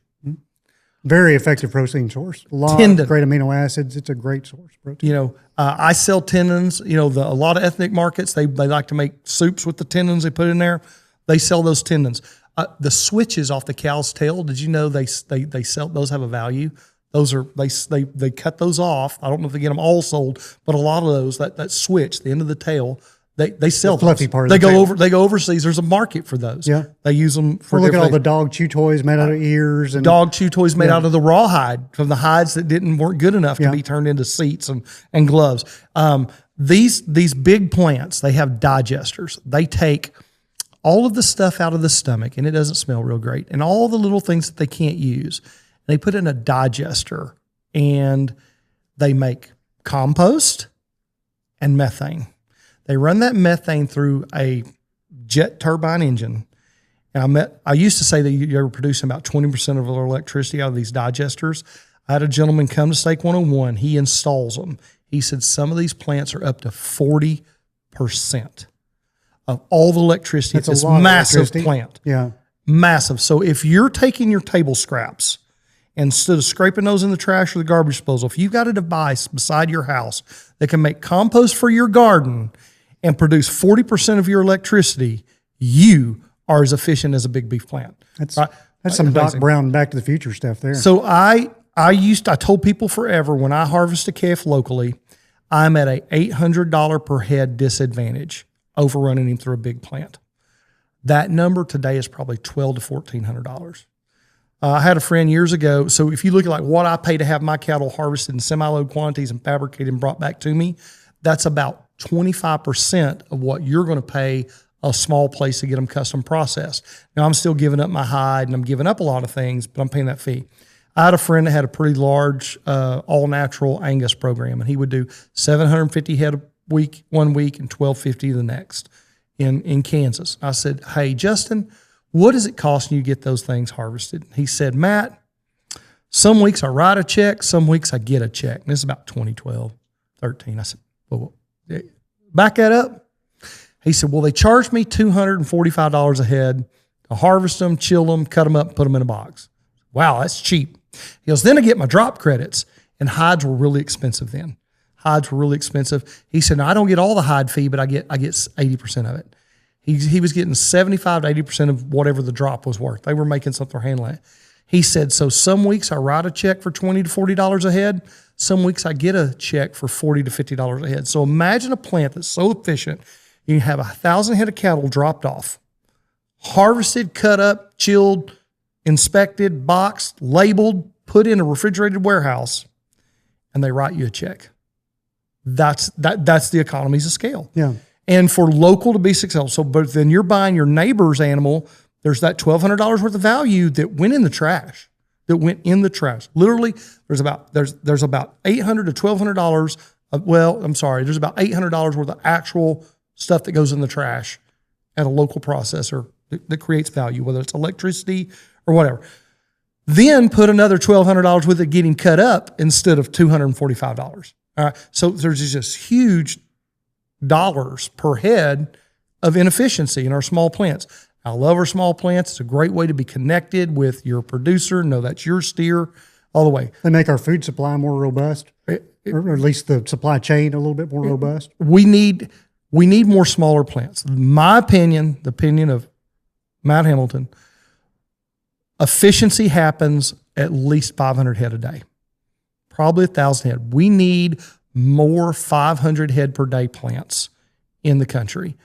Very effective protein source. A lot of great amino acids. It's a great source of protein. You know, I sell tendons. You know, a lot of ethnic markets, they like to make soups with the tendons they put in there. They sell those tendons. The switches off the cow's tail, did you know they sell, those have a value? Those are, they cut those off. I don't know if they get them all sold, but a lot of those, that switch, the end of the tail, they sell the fluffy those. part of they the go tail. They go overseas. There's a market for those. Yeah. They use them for look at all the dog chew toys made out of ears and dog chew toys made out of the rawhide from the hides that weren't good enough to be turned into seats and gloves. These big plants, they have digesters. They take all of the stuff out of the stomach, and it doesn't smell real great, and all the little things that they can't use, and they put in a digester, and they make compost and methane. They run that methane through a jet turbine engine. And I used to say that you were producing about 20% of our electricity out of these digesters. I had a gentleman come to Stake 101. He installs them. He said some of these plants are up to 40% of all the electricity. It's this massive plant. Yeah. Massive. So if you're taking your table scraps, instead of scraping those in the trash or the garbage disposal, if you've got a device beside your house that can make compost for your garden and produce 40% of your electricity, you are as efficient as a big beef plant. That's some Doc Brown Back to the Future stuff there. So I told people forever, when I harvest a calf locally, I'm at a $800 per head disadvantage over running him through a big plant. That number today is probably $1,200 to $1,400. I had a friend years ago. So if you look at like what I pay to have my cattle harvested in semi-load quantities and fabricated and brought back to me, that's about 25% of what you're going to pay a small place to get them custom processed. Now I'm still giving up my hide and I'm giving up a lot of things, but I'm paying that fee. I had a friend that had a pretty large all natural Angus program, and he would do 750 head a week, 1 week, and 1,250 the next in Kansas. I said, "Hey, Justin, what does it cost you to get those things harvested?" He said, "Matt, some weeks I write a check, some weeks I get a check." And this is about 2012, 13. I said, "Well, back that up." He said, "Well, they charged me $245 a head to harvest them, chill them, cut them up, and put them in a box." Wow, that's cheap. He goes, "Then I get my drop credits," and hides were really expensive then. Hides were really expensive. He said, "Now, I don't get all the hide fee, but I get 80% of it." He was getting 75 to 80% of whatever the drop was worth. They were making something for handling it. He said, "So some weeks I write a check for $20 to $40 a head. Some weeks I get a check for $40 to $50 a head." So imagine a plant that's so efficient. You have 1,000 head of cattle dropped off, harvested, cut up, chilled, inspected, boxed, labeled, put in a refrigerated warehouse, and they write you a check. That's the economies of scale. Yeah. And for local to be successful. So, but then you're buying your neighbor's animal. There's that $1,200 worth of value that went in the trash. Literally, there's about $800 to $1,200. There's about $800 worth of actual stuff that goes in the trash at a local processor that creates value, whether it's electricity or whatever. Then put another $1,200 with it getting cut up instead of $245. All right. So there's just huge dollars per head of inefficiency in our small plants. I love our small plants. It's a great way to be connected with your producer, know that's your steer all the way. They make our food supply more robust, or at least the supply chain a little bit more robust. We need more smaller plants. My opinion, the opinion of Matt Hamilton, efficiency happens at least 500 head a day, probably 1,000 head. We need more 500 head per day plants in the country.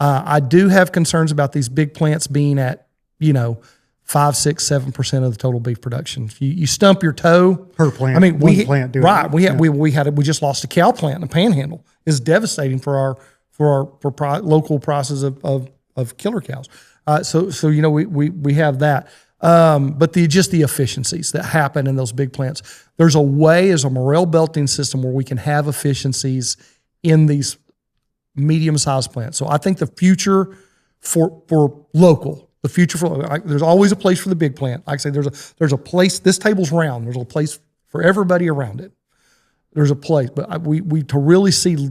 I do have concerns about these big plants being at, 5, 6, 7% of the total beef production. You stump your toe Per plant. I mean, one plant doing right. it. We just lost a cow plant in the Panhandle. It's devastating for our local prices of killer cows. So we have that. But the efficiencies that happen in those big plants. There's a way as a morel belting system where we can have efficiencies in these medium-sized plants. So I think the future for local, there's always a place for the big plant. Like I say, there's a place. This table's round. There's a place for everybody around it. There's a place, but we to really see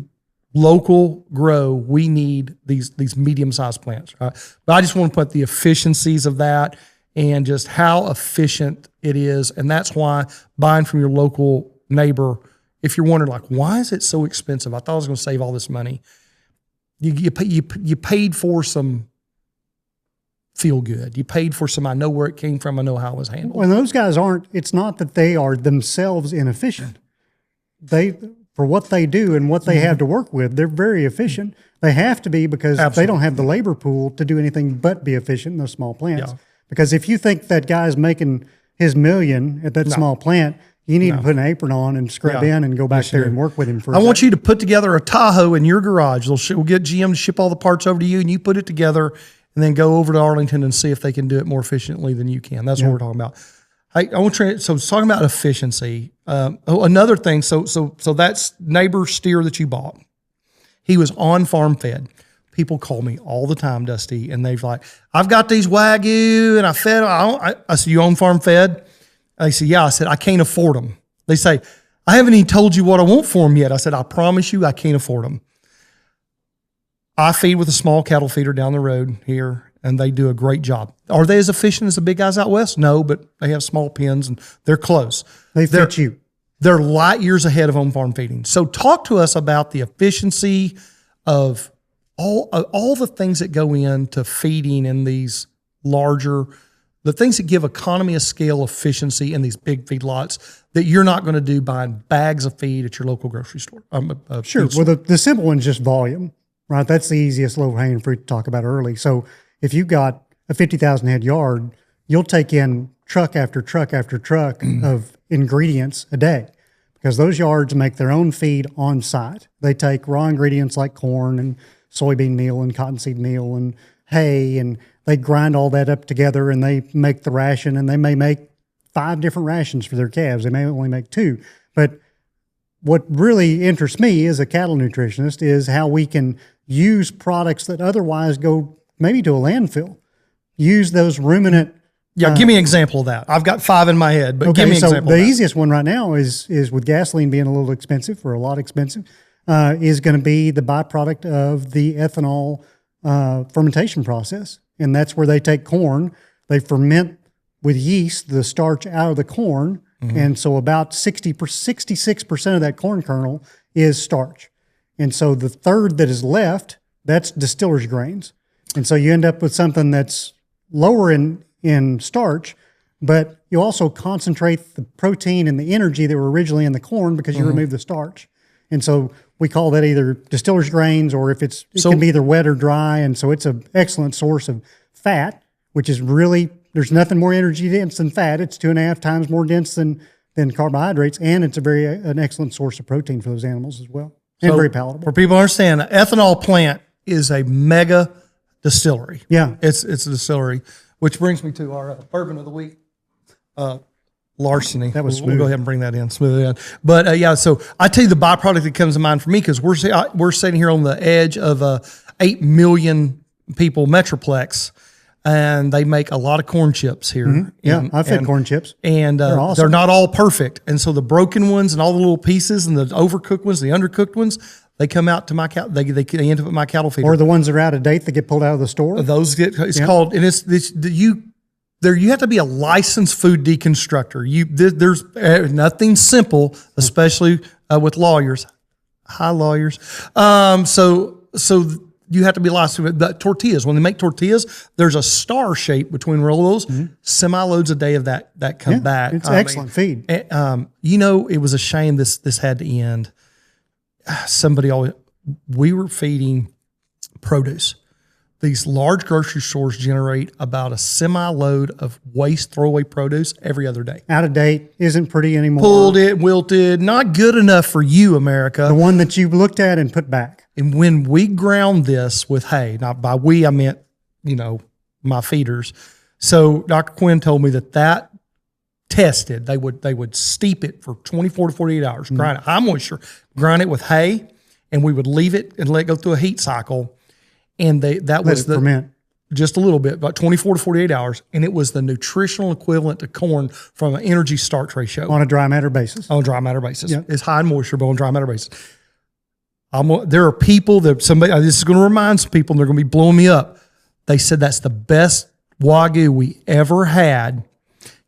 local grow, we need these medium-sized plants. Right? But I just want to put the efficiencies of that and just how efficient it is, and that's why buying from your local neighbor. If you're wondering, like, why is it so expensive? I thought I was going to save all this money. You paid for some feel good. You paid for some, I know where it came from, I know how it was handled. Well, those guys it's not that they are themselves inefficient. For what they do and what they have to work with, they're very efficient. They have to be because they don't have the labor pool to do anything but be efficient in those small plants. Yeah. Because if you think that guy's making his million at that small plant, you need to put an apron on and scrub in and go back there and work with him for I want you to put together a Tahoe in your garage. We'll get GM to ship all the parts over to you, and you put it together and then go over to Arlington and see if they can do it more efficiently than you can. That's what we're talking about. So talking about efficiency. Another thing, so that's neighbor steer that you bought. He was on farm fed. People call me all the time, Dusty, and they're like, I've got these Wagyu and I fed them. I said, you own farm fed? They said, yeah. I said, I can't afford them. They say, I haven't even told you what I want for them yet. I said, I promise you I can't afford them. I feed with a small cattle feeder down the road here, and they do a great job. Are they as efficient as the big guys out west? No, but they have small pens and they're close. They fit you. They're light years ahead of on-farm feeding. So talk to us about the efficiency of all the things that go into feeding in these the things that give economy of scale efficiency in these big feedlots that you're not going to do buying bags of feed at your local grocery store. Sure. Well, the simple one's just volume, right? That's the easiest low-hanging fruit to talk about early. So if you've got a 50,000 head yard, you'll take in truck after truck after truck of ingredients a day because those yards make their own feed on site. They take raw ingredients like corn and soybean meal and cottonseed meal and hay, and they grind all that up together and they make the ration, and they may make 5 different rations for their calves. They may only make 2. But what really interests me as a cattle nutritionist is how we can use products that otherwise go maybe to a landfill. Use those ruminant. Yeah, give me an example of that. I've got 5 in my head, but give me an example. The easiest one right now is with gasoline being a little expensive, or a lot expensive, is going to be the byproduct of the ethanol fermentation process. And that's where they take corn, they ferment with yeast the starch out of the corn. And so about 66% of that corn kernel is starch. And so the third that is left, that's distiller's grains. And so you end up with something that's lower in starch, but you also concentrate the protein and the energy that were originally in the corn because you remove the starch. And so we call that either distiller's grains, or if it can be either wet or dry. And so it's an excellent source of fat, which is really, there's nothing more energy dense than fat. It's 2.5 times more dense than carbohydrates. And it's an excellent source of protein for those animals as well. And very palatable. For people to understand, an ethanol plant is a mega distillery. Yeah. It's a distillery, which brings me to our bourbon of the week. Larceny. That was smooth. We'll go ahead and bring that in, smooth it in. But so I tell you the byproduct that comes to mind for me, because we're sitting here on the edge of a 8 million people metroplex, and they make a lot of corn chips here. Yeah, I've had corn chips. And they're awesome. They're not all perfect. And so the broken ones and all the little pieces and the overcooked ones, the undercooked ones, they come out to my cattle. They end up at my cattle feeder. Or the ones that are out of date that get pulled out of the store. Those called, and you have to be a licensed food deconstructor. There's nothing simple, especially with lawyers. Hi, lawyers. So you have to be licensed with the tortillas. When they make tortillas, there's a star shape between those. Semi-loads a day of that come back. It's excellent feed. You know, it was a shame this had to end. We were feeding produce. These large grocery stores generate about a semi-load of waste throwaway produce every other day. Out of date, isn't pretty anymore. Pulled it, wilted, not good enough for you, America. The one that you looked at and put back. And when we ground this with hay, not by we, I meant, my feeders. So Dr. Quinn told me that tested, they would steep it for 24 to 48 hours, grind it high moisture, grind it with hay, and we would leave it and let it go through a heat cycle. And ferment just a little bit, about 24 to 48 hours. And it was the nutritional equivalent to corn from an energy starch ratio. On a dry matter basis. On a dry matter basis. Yep. It's high in moisture, but on a dry matter basis. There are people this is going to remind some people, and they're going to be blowing me up. They said that's the best Wagyu we ever had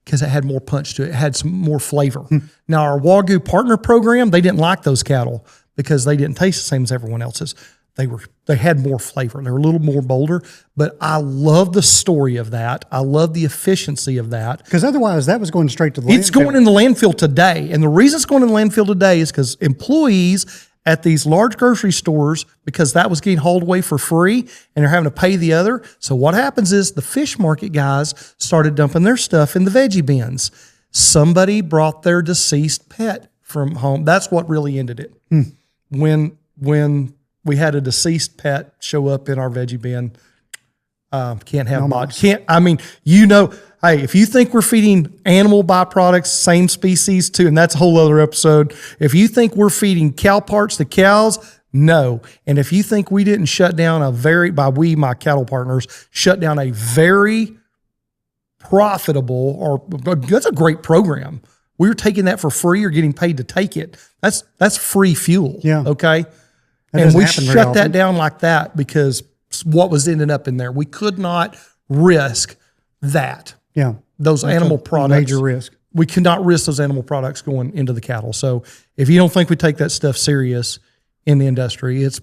because it had more punch to it. It had some more flavor. Now, our Wagyu partner program, they didn't like those cattle because they didn't taste the same as everyone else's. They had more flavor. They were a little more bolder, but I love the story of that. I love the efficiency of that. Because otherwise that was going straight to the landfill. It's going in the landfill today. And the reason it's going in the landfill today is because employees at these large grocery stores, because that was getting hauled away for free and they're having to pay the other. So what happens is the fish market guys started dumping their stuff in the veggie bins. Somebody brought their deceased pet from home. That's what really ended it. When we had a deceased pet show up in our veggie bin. Can't have hey, if you think we're feeding animal byproducts, same species too, and that's a whole other episode. If you think we're feeding cow parts to cows, no. And if you think we didn't shut down my cattle partners, shut down a very profitable, that's a great program. We were taking that for free or getting paid to take it. That's free fuel. Yeah. Okay. And we shut that down like that because what was ending up in there. We could not risk that. Yeah. Those animal products. Major risk. We cannot risk those animal products going into the cattle. So if you don't think we take that stuff serious in the industry, it's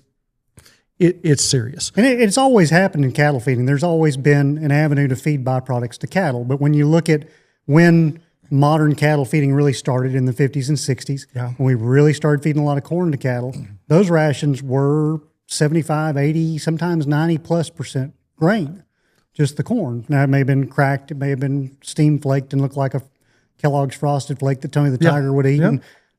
serious. And it's always happened in cattle feeding. There's always been an avenue to feed byproducts to cattle. But when you look at when modern cattle feeding really started in the 50s and 60s, when we really started feeding a lot of corn to cattle, those rations were 75, 80, sometimes 90+% grain, just the corn. Now, it may have been cracked, it may have been steam flaked and looked like a Kellogg's Frosted Flake that Tony the Tiger would eat.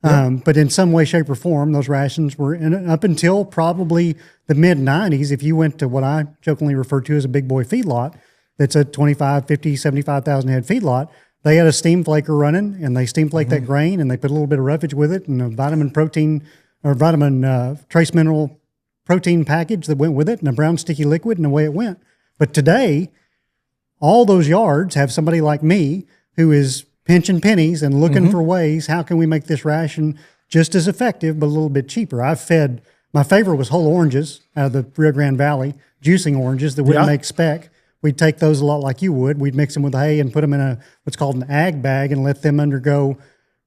But in some way, shape, or form, those rations were up until probably the mid-90s. If you went to what I jokingly refer to as a big boy feedlot, that's a 25, 50, 75,000 head feedlot, they had a steam flaker running, and they steam flaked that grain, and they put a little bit of roughage with it, and a vitamin trace mineral protein package that went with it, and a brown sticky liquid, and away it went. But today, all those yards have somebody like me who is pinching pennies and looking for ways, how can we make this ration just as effective, but a little bit cheaper? My favorite was whole oranges out of the Rio Grande Valley, juicing oranges that wouldn't make spec. We'd take those a lot like you would. We'd mix them with hay and put them in what's called an ag bag and let them undergo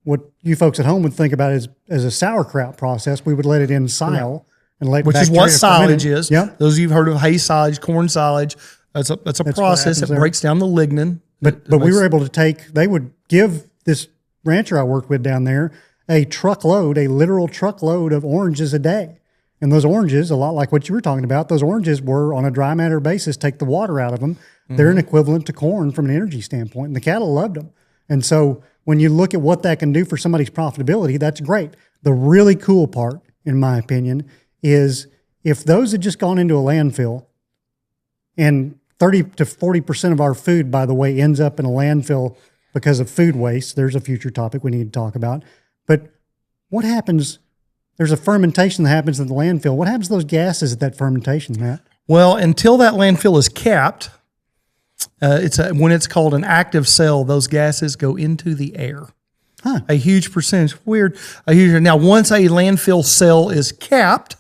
what you folks at home would think about as a sauerkraut process. We would let it in sile and let which is what silage is. Yep. Those of you who've heard of hay silage, corn silage, that's a process that breaks down the lignin. But we were able to they would give this rancher I worked with down there a literal truckload of oranges a day. And those oranges, a lot like what you were talking about, those oranges were on a dry matter basis, take the water out of them. They're an equivalent to corn from an energy standpoint, and the cattle loved them. And so when you look at what that can do for somebody's profitability, that's great. The really cool part, in my opinion, is if those had just gone into a landfill, and 30 to 40% of our food, by the way, ends up in a landfill because of food waste. There's a future topic we need to talk about. But what happens? There's a fermentation that happens in the landfill. What happens to those gases at that fermentation, Matt? Well, until that landfill is capped, when it's called an active cell, those gases go into the air. A huge percentage. Weird. Now, once a landfill cell is capped,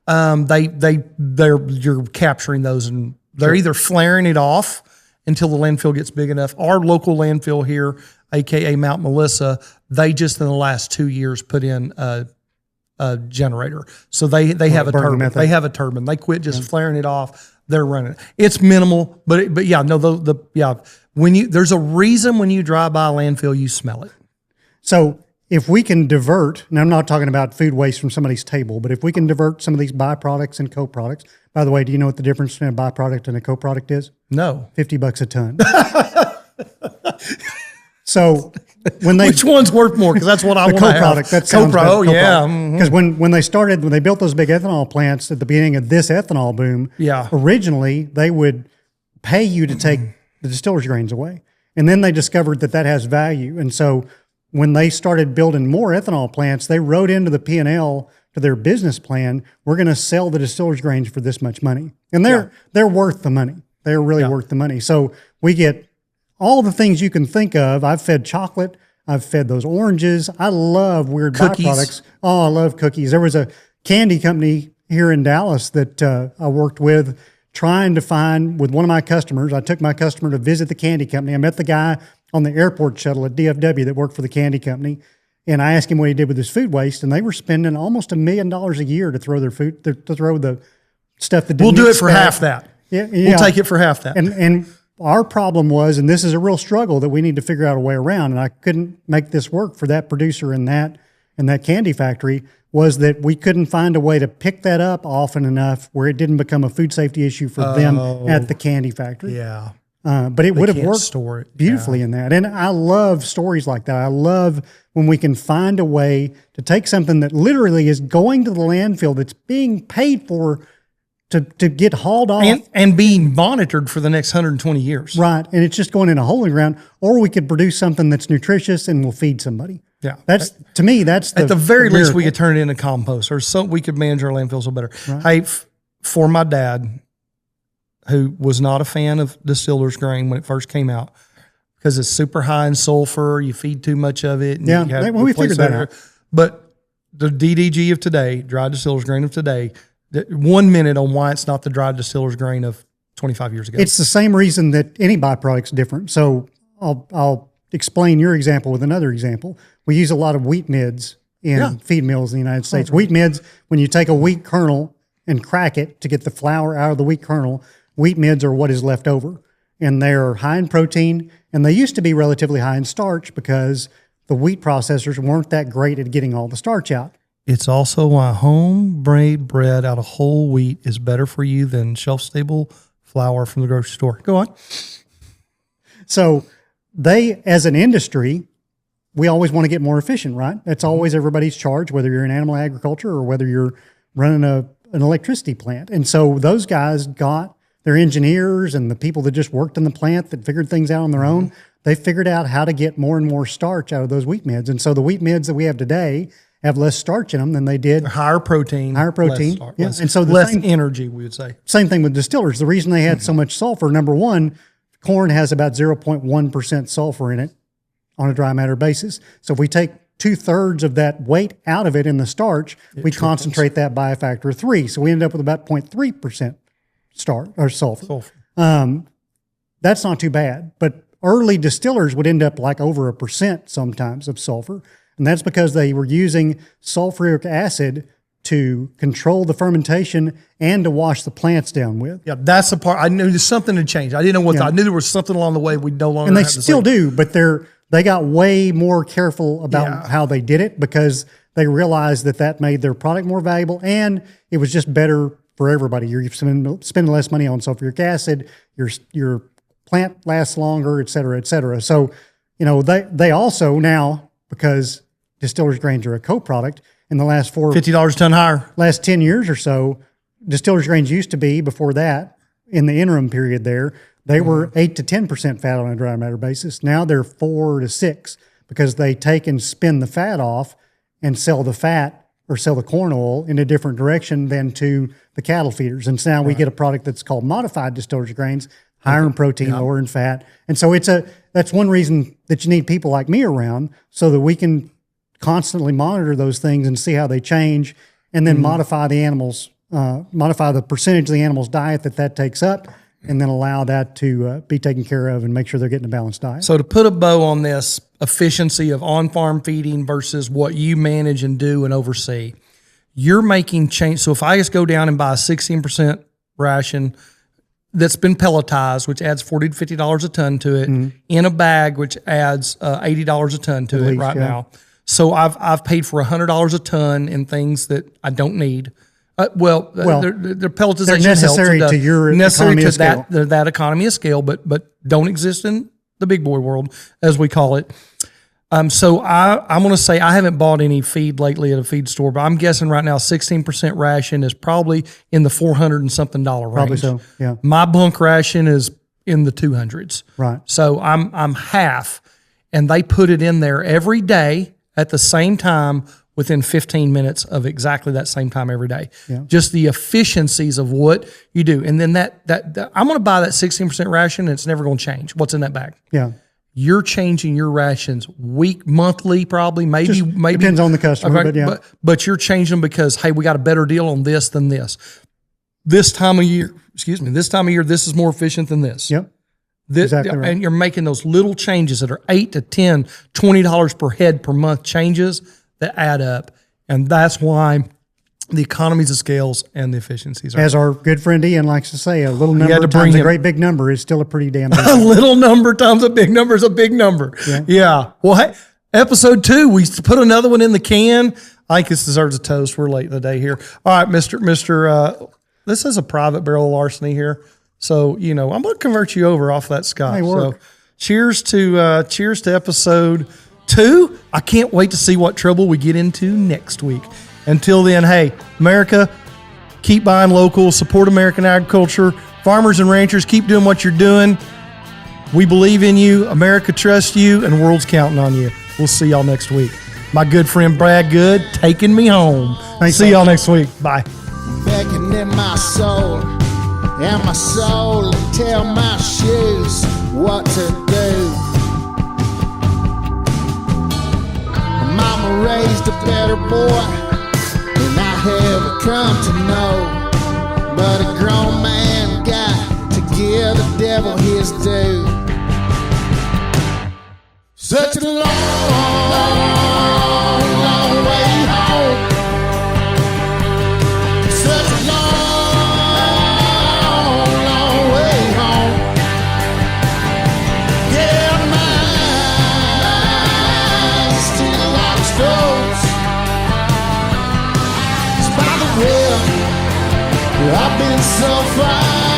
you're capturing those, and they're either flaring it off until the landfill gets big enough. Our local landfill here, aka Mount Melissa, they just in the last 2 years put in generator. So they have a burning turbine. method. They have a turbine. They quit just flaring it off. They're running it. It's minimal, but yeah, no, there's a reason when you drive by a landfill, you smell it. So if we can divert, and I'm not talking about food waste from somebody's table, but if we can divert some of these byproducts and co-products. By the way, do you know what the difference between a byproduct and a co-product is? No. $50 a ton. So when they Which one's worth more? Because that's what I want to have. co-product, that sounds better. Oh, yeah. Mm-hmm. Because when they built those big ethanol plants at the beginning of this ethanol boom, Yeah. originally they would pay you to take the distiller's grains away. And then they discovered that has value. And so when they started building more ethanol plants, they wrote into the P&L to their business plan, we're going to sell the distiller's grains for this much money. And they're worth the money. They're really worth the money. So we get all the things you can think of. I've fed chocolate. I've fed those oranges. I love weird Cookies. byproducts. Oh, I love cookies. There was a candy company here in Dallas that I worked with trying to find with one of my customers. I took my customer to visit the candy company. I met the guy on the airport shuttle at DFW that worked for the candy company. And I asked him what he did with his food waste, and they were spending almost $1 million a year to throw their food, to throw the stuff that didn't We'll do it for expire. half that. Yeah, We'll take it for half that. And our problem was, and this is a real struggle that we need to figure out a way around, and I couldn't make this work for that producer in that candy factory, was that we couldn't find a way to pick that up often enough where it didn't become a food safety issue for them at the candy factory. Yeah. But it would have can't worked store it. beautifully in that. And I love stories like that. I love when we can find a way to take something that literally is going to the landfill that's being paid for to get hauled off. And being monitored for the next 120 years. Right. And it's just going in a hole in the ground. Or we could produce something that's nutritious and will feed somebody. Yeah. That's, to me, that's At the very least, we miracle. could turn it into compost, or so we could manage our landfills a little better. Right. Hey, for my dad, who was not a fan of distiller's grain when it first came out, because it's super high in sulfur, you feed too much of it. And Yeah, you have we figured that out. But the DDG of today, dry distiller's grain of today, 1 minute on why it's not the dry distiller's grain of 25 years ago. It's the same reason that any byproduct's different. So I'll explain your example with another example. We use a lot of wheat mids in feed mills in the United States. Wheat mids, when you take a wheat kernel and crack it to get the flour out of the wheat kernel, wheat mids are what is left over. And they're high in protein, and they used to be relatively high in starch because the wheat processors weren't that great at getting all the starch out. It's also why home-made bread out of whole wheat is better for you than shelf-stable flour from the grocery store. Go on. So they, as an industry, we always want to get more efficient, right? That's always everybody's charge, whether you're in animal agriculture or whether you're running an electricity plant. And so those guys got their engineers and the people that just worked in the plant that figured things out on their own. They figured out how to get more and more starch out of those wheat mids. And so the wheat mids that we have today have less starch in them than they did. Higher protein. Less starch, yeah. And so the less same energy, we would say. Same thing with distillers. The reason they had so much sulfur, number one, corn has about 0.1% sulfur in it on a dry matter basis. So if we take 2/3 of that weight out of it in the starch, we concentrate that by a factor of 3. So we end up with about 0.3% starch or sulfur. That's not too bad. But early distillers would end up like over 1% sometimes of sulfur. And that's because they were using sulfuric acid to control the fermentation and to wash the plants down with. Yeah, that's the part. I knew there's something had changed. I didn't know what. I knew there was something along the way we no longer. And they have to still say. do, but they got way more careful about how they did it because they realized that made their product more valuable and it was just better for everybody. You're spending less money on sulfuric acid. Your plant lasts longer, et cetera, et cetera. So, they also now, because distiller's grains are a co-product, in the last $50 a ton higher. Last 10 years or so, distiller's grains used to be, before that, in the interim period there, they were 8 to 10% fat on a dry matter basis. Now they're 4 to 6 because they take and spin the fat off and sell the fat or sell the corn oil in a different direction than to the cattle feeders. And so now we get a product that's called modified distiller's grains, higher in protein, lower in fat. And so that's one reason that you need people like me around so that we can constantly monitor those things and see how they change and then modify the animals, modify the percentage of the animal's diet that takes up and then allow that to be taken care of and make sure they're getting a balanced diet. So to put a bow on this efficiency of on-farm feeding versus what you manage and do and oversee, you're making change. So if I just go down and buy a 16% ration that's been pelletized, which adds $40 to $50 a ton to it, in a bag, which adds $80 a ton to it now. So I've paid for $100 a ton in things that I don't need. Their pelletization they're necessary helps. to your necessary economy to of scale. that economy of scale, but don't exist in the big boy world, as we call it. So I'm going to say I haven't bought any feed lately at a feed store, but I'm guessing right now 16% ration is probably in the $400 and something range. Probably so, yeah. My bunk ration is in the 200s. Right. So I'm half, and they put it in there every day at the same time within 15 minutes of exactly that same time every day. Yeah. Just the efficiencies of what you do. And then that I'm going to buy that 16% ration, and it's never going to change. What's in that bag? Yeah. You're changing your rations monthly, probably, maybe Depends on the customer, okay, but yeah. But you're changing them because, hey, we got a better deal on this than this. This time of year, this is more efficient than this. Yep. Exactly right. And you're making those little changes that are $8 to $10, $20 per head per month changes that add up. And that's why the economies of scales and the efficiencies are. As our good friend Ian likes to say, a little number times a great big number is still a pretty damn big a number. little number times a big number is a big number. Yeah. Well, hey, episode 2, we put another one in the can. I think this deserves a toast. We're late in the day here. All right, Mr. This is a private barrel of larceny here. So, I'm going to convert you over off that scotch. So cheers to episode 2. I can't wait to see what trouble we get into next week. Until then, hey, America, keep buying local, support American agriculture. Farmers and ranchers, keep doing what you're doing. We believe in you. America trusts you, and the world's counting on you. We'll see y'all next week. My good friend Brad Good taking me home. See y'all next week. Bye. Beckoning my soul, and my soul tell my shoes what to do. Mama raised a better boy than I ever come to know, but a grown man got to give the devil his due. Such a long, long way home. Such a long, long way home. Yeah, mine still like stones. By the river, I've been so far.